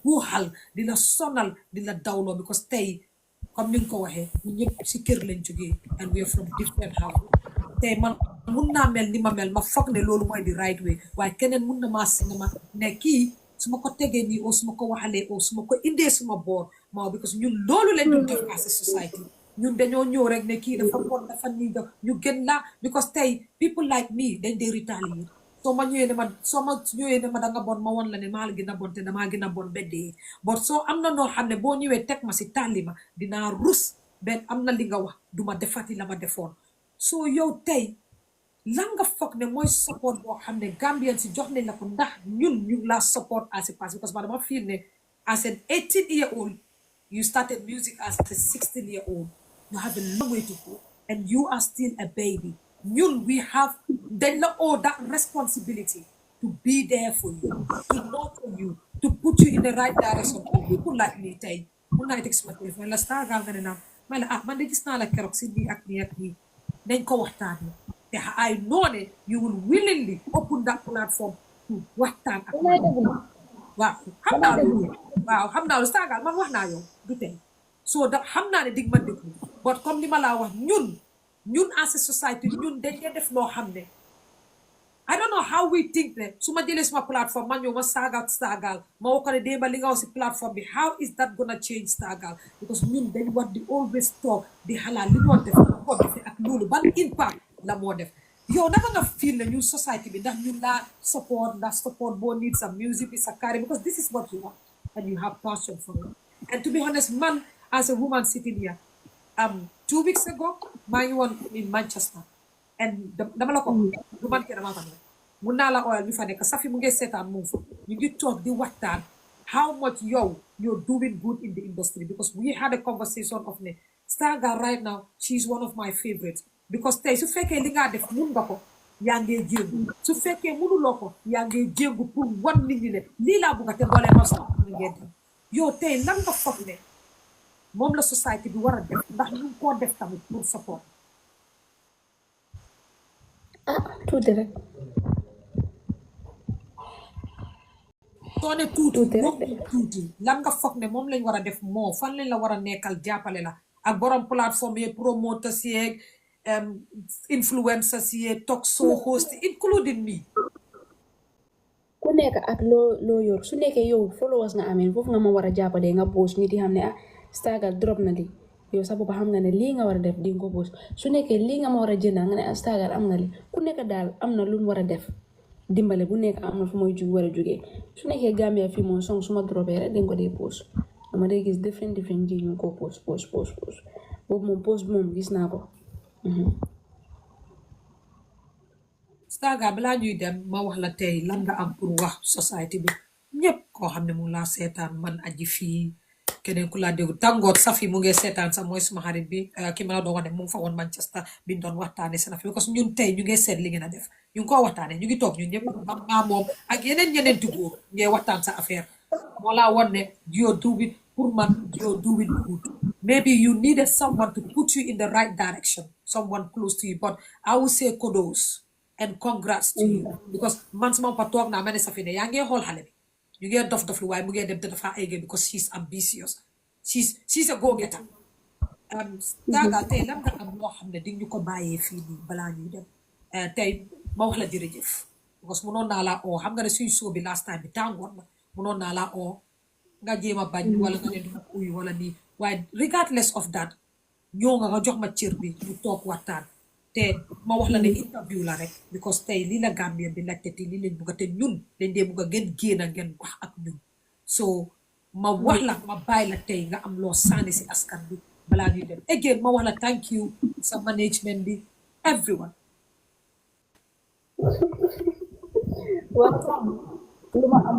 buuxal di la sonal di la dawloo because tey comme ni nga ko waxee ñu ñëpp si kër lañ jógee and we are from different houses tey man mun naa mel ni ma mel ma foog ne loolu mooy di right way waaye keneen mun na maa si ne ma ne kii su ma ko tegee nii oo su ma ko waxalee oo su ma ko indee suma boor maa because ñun loolu lañ doon def as a society ñun dañoo ñëw rek ne kii dafa bon dafa nii da ñu gën la because tey people like me dañ dee retaliate soo ma ñëwee ne ma danga bon ma won la ne maa la gën a bon te damaa gën a bon beddee but soo am na noo xam ne boo ñëwee teg ma si tàlli ma dinaa rus benn am na li nga wax duma defati la ma defoon soo yow tey lan nga foog ne mooy support boo xam ne Gambien si jox nañ la ko ndax ñun ñu la support as a person because man dama feel ne as an 18-year-old you started music as a 16-year-old you have a long way to go and you are still a baby ñun we have dañ la owe that responsibility to be there for you to nurture you to put you in the right direction pour people like me tey mun naa teg suma téléphone la staagal nga ne naam may la man de gis naa la keroog si nii ak nii ak nii nañ ko waxtaanee te I know ne you will willingly open that platform to waxtaan ak waaw xam naa loolu staagal man wax naa yow du tey so da xam naa ne dig ma déglu but comme li ma laa wax ñun as a society ñun dañ dee def loo xam ne I don't know how we think ne su ma jëlee suma plateforme ma ñëw ma staagal ma woo ko ne démba li nga wax si plateforme bi how is that gonna change staagal because ñun dañ war di always talk di xalaat li moo def la ko defee ak loolu ban impact la moo def yow naka nga feel ne ñun society bi ndax ñun laa support boo need sa music bi sa carrière because this is what you want and you have passion for it and to be honest man as a woman sitting here 2 weeks ago maa ngi woon in Manchester and dama la ko du man ke dama fa nekk mun naa la oyal bi fa nekk Safi mu ngi seetaan mu fa ñu ngi toog di waxtaan how much you're doing good in the industry because we had a conversation of ne Stargirl right now she's one of my favorites because tey su fekkee li nga def mun nga ko yaa ngee jéngu su fekkee munuloo ko yaa ngee jéngu pour wan nit ñi ne lii laa bugga te doolee ma sax na ngeen dem yow tey lan nga foog ne moom la société bi war a def ndax ñu koo def tamit pour support
tuuti rek
soo ne tuuti lan nga foog ne moom lañ war a def moo fan lañ la war a nekkal jàppale la ak borom plateforme yi promoters yeeg influencers yeeg talk show host including me
ku nekk ak loo yor su nekkee yow followers nga amee foofu nga ma war a jàppalee nga post nit yi xam ne Stargirl drop na li yow sa bopp xam nga ne lii nga war a def di nga ko post su nekkee lii nga ma war a jëndal nga ne Stargirl am na li ku nekk daal am na lu mu war a def dimbale bu nekk am na fu muy war a jógee su nekkee Gambia fii moom song su ma dropee rek dañ ko dee post dama dee gis different ji ñu ko post boobu moom post bi moom gis naa ko
Stargirl balaa ñuy dem ma wax la tey lan nga am pour wax société bi ñëpp koo xam ne mu ngi laa seetaan man aji fii keneen ku laa déglu tàngoor Safi mu ngi seetaan sax mooy suma xarit bi ki ma la doon wax ne mu ngi fa woon Manchester biñ doon waxtaane seen affaire parce que ñun tey ñu ngi seet li ngeen a def ñu ngi koo waxtaane ñu ngi toog ñun ñëpp maa moom ak yeneen ñeneenti góor ngee waxtaan sa affaire moo laa won ne you're doing pour man you're doing good maybe you needed someone to put you in the right direction someone close to you but I would say kudos and congrats to you because man suma pa toog naa ma ne Safi ne yaa ngee xool xale bi you get dof lu waaye mu ngee dem te dafa egge because she's ambitious she's a go getter Taaga tey lan nga am loo xam ne di ñu ko bàyyee fii nii balaa ñuy dem tey ma wax la jërëjëf because munoon naa laa oo xam nga ne suñu show bi last time bi tàngoor na munoon naa laa oo nga jéem a bañ wala nga ne duma uyu wala nii waaye regardless of that ñoo nga jox ma cër bi ñu toog waxtaan te ma wax la ne interview la rek because tey lii la Gambien bi laajte te lii lañ bugga te ñun dañ dee bugga ngeen génn ngeen wax ak ñun so ma wax la ma bàyyi la tey nga am loo sànni si askan bi balaa ñuy dem again ma wax la thank you sa management bi everyone
lu ma am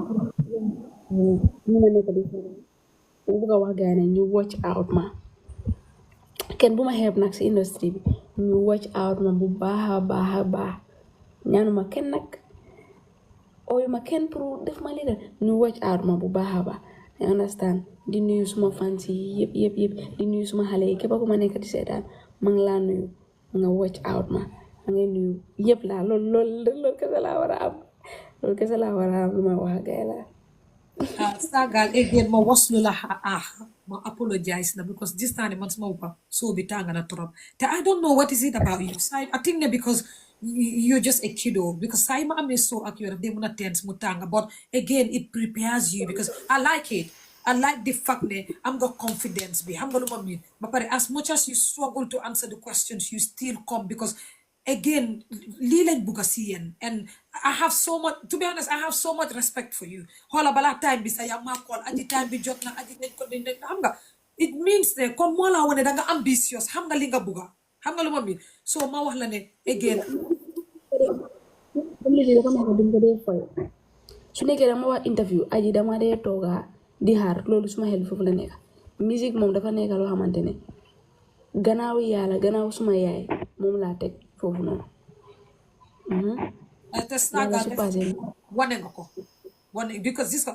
ñu ma nekk di bu bëgg a wax gaay ne ñu watch out ma kenn bu ma xeeb nag si industrie bi ñu watch out ma bu baax a baax a baax ñaanuma kenn nag ooyu ma kenn pour def ma lii ñu watch out ma bu baax a baax I understand di nuyu suma fans yi yëpp di nuyu suma xale yi képp ku ma nekk di seetaan ma ngi laa nuyu nga watch out ma ngay nuyu yëpp laa loolu kese laa war a am loolu kese laa war a am lu ma wax gaay la
Sagal again ma waslu la ma apologize na because this time man sama upa so bi tanga na trop te I don't know what is it about you I think that because you're just a kiddo because say ma amé so ak yow def muna tense mu tanga but again it prepares you because I like it I like the fact that I'm got confidence bi xam nga lu ma mean ba pare as much as you struggle to answer the questions you still come because again lii lañ bugg a si yéen and I have so much to be honest I have so much respect for you xoola balaa time bi sa yaa maa call aji time bi jot na aji nañ ko dañ xam nga it means ne comme moo laa wane da nga ambitious xam nga li nga bugga xam nga lu ma miin so ma wax la ne again
comme léegi dafa nekk duñ ko dee fay su nekkee dama wax interview aji dama dee tooga di xaar loolu suma xel foofu la nekk musique moom dafa nekk loo xamante ne gannaaw yàlla gannaaw suma yaay moom laa teg foofu noonu
te Sagal wane nga ko wane because this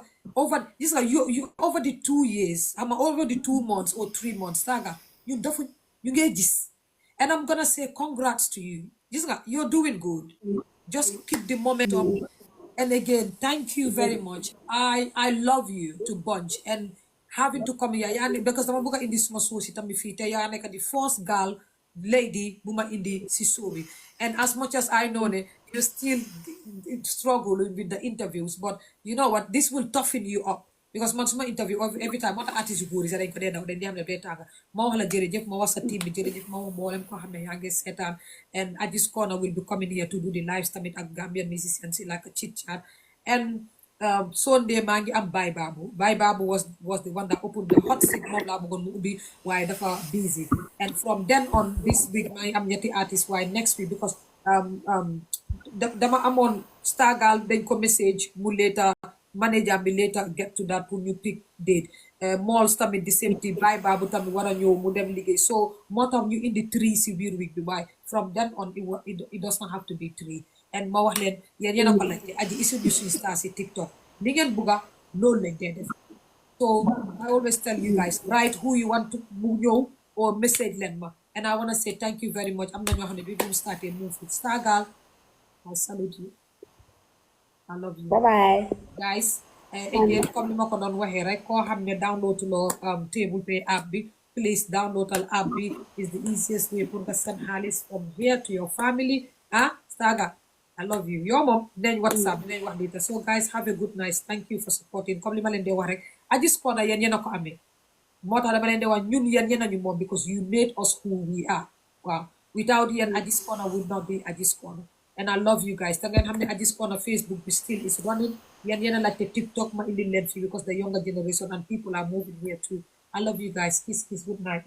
you over the 2 years over the 2 months or 3 months Sagal you dafa ñu ngee gis and I'm gonna say congrats to you gis nga you're doing good just keep the momentum and again thank you very much I love you to bunch and having to come here because dama bëgg a indi suma suusi tamit fii te yaa nekk di first girl lady bu ma indi si show bi and as much as I know that you still struggle with the interviews but you know what this will toughen you up because man suma interview every time moo tax artiste yu góor yi sax dañ ko dee daw dañ di xam ne day tànga ma wax la jërëjëf ma wax sa team bi jërëjëf ma wax mboolem koo xam ne yaa ngi seetaan and AgiesCorner will be coming here to do the lives tamit ak Gambian musicians like a ChitChat and Sunday maa ngi am Baye Babu was the one that opened the hot seat moom laa bëggoon mu ubbi waaye dafa busy and from then on this week maa ngi am ñetti artiste waaye next week because dama amoon Stargal dañ ko message mu later manager bi later get to that pour ñu pick date malls tamit the same thing Baye Babu tamit war a ñëw mu dem liggéey so moo tax ñu indi 3 si biir week bi waaye from then on it does not have to be 3 and ma wax leen yéen a ko laajte aji isuñu suñu star si TikTok li ngeen bugga loolu lañ dee def so I always tell you guys write who you want to mu ñëw or message leen ma and I want to say thank you very much am na ñoo xam ne bi ñu starté move with Stargal I salute you I love you
bye bye
guys again comme ni ma ko doon waxee rek koo xam ne download loo Table Pay app bi please download al app bi is the easiest way pour nga send xaalis from here to your family Stargal I love you yow moom dinañ WhatsApp dinañ wax lii so guys have a good night thank you for supporting comme li ma leen di wax rek AgiesCorner yéen a ko amee moo tax dama leen di wax ñun yéen a ñu moom because you made us who we are waaw without yéen AgiesCorner would not be AgiesCorner and I love you guys te ngeen xam ne AgiesCorner Facebook bi still is running yéen a laajte TikTok ma indi leen fii because the younger generation and people are moving here too I love you guys kiss good night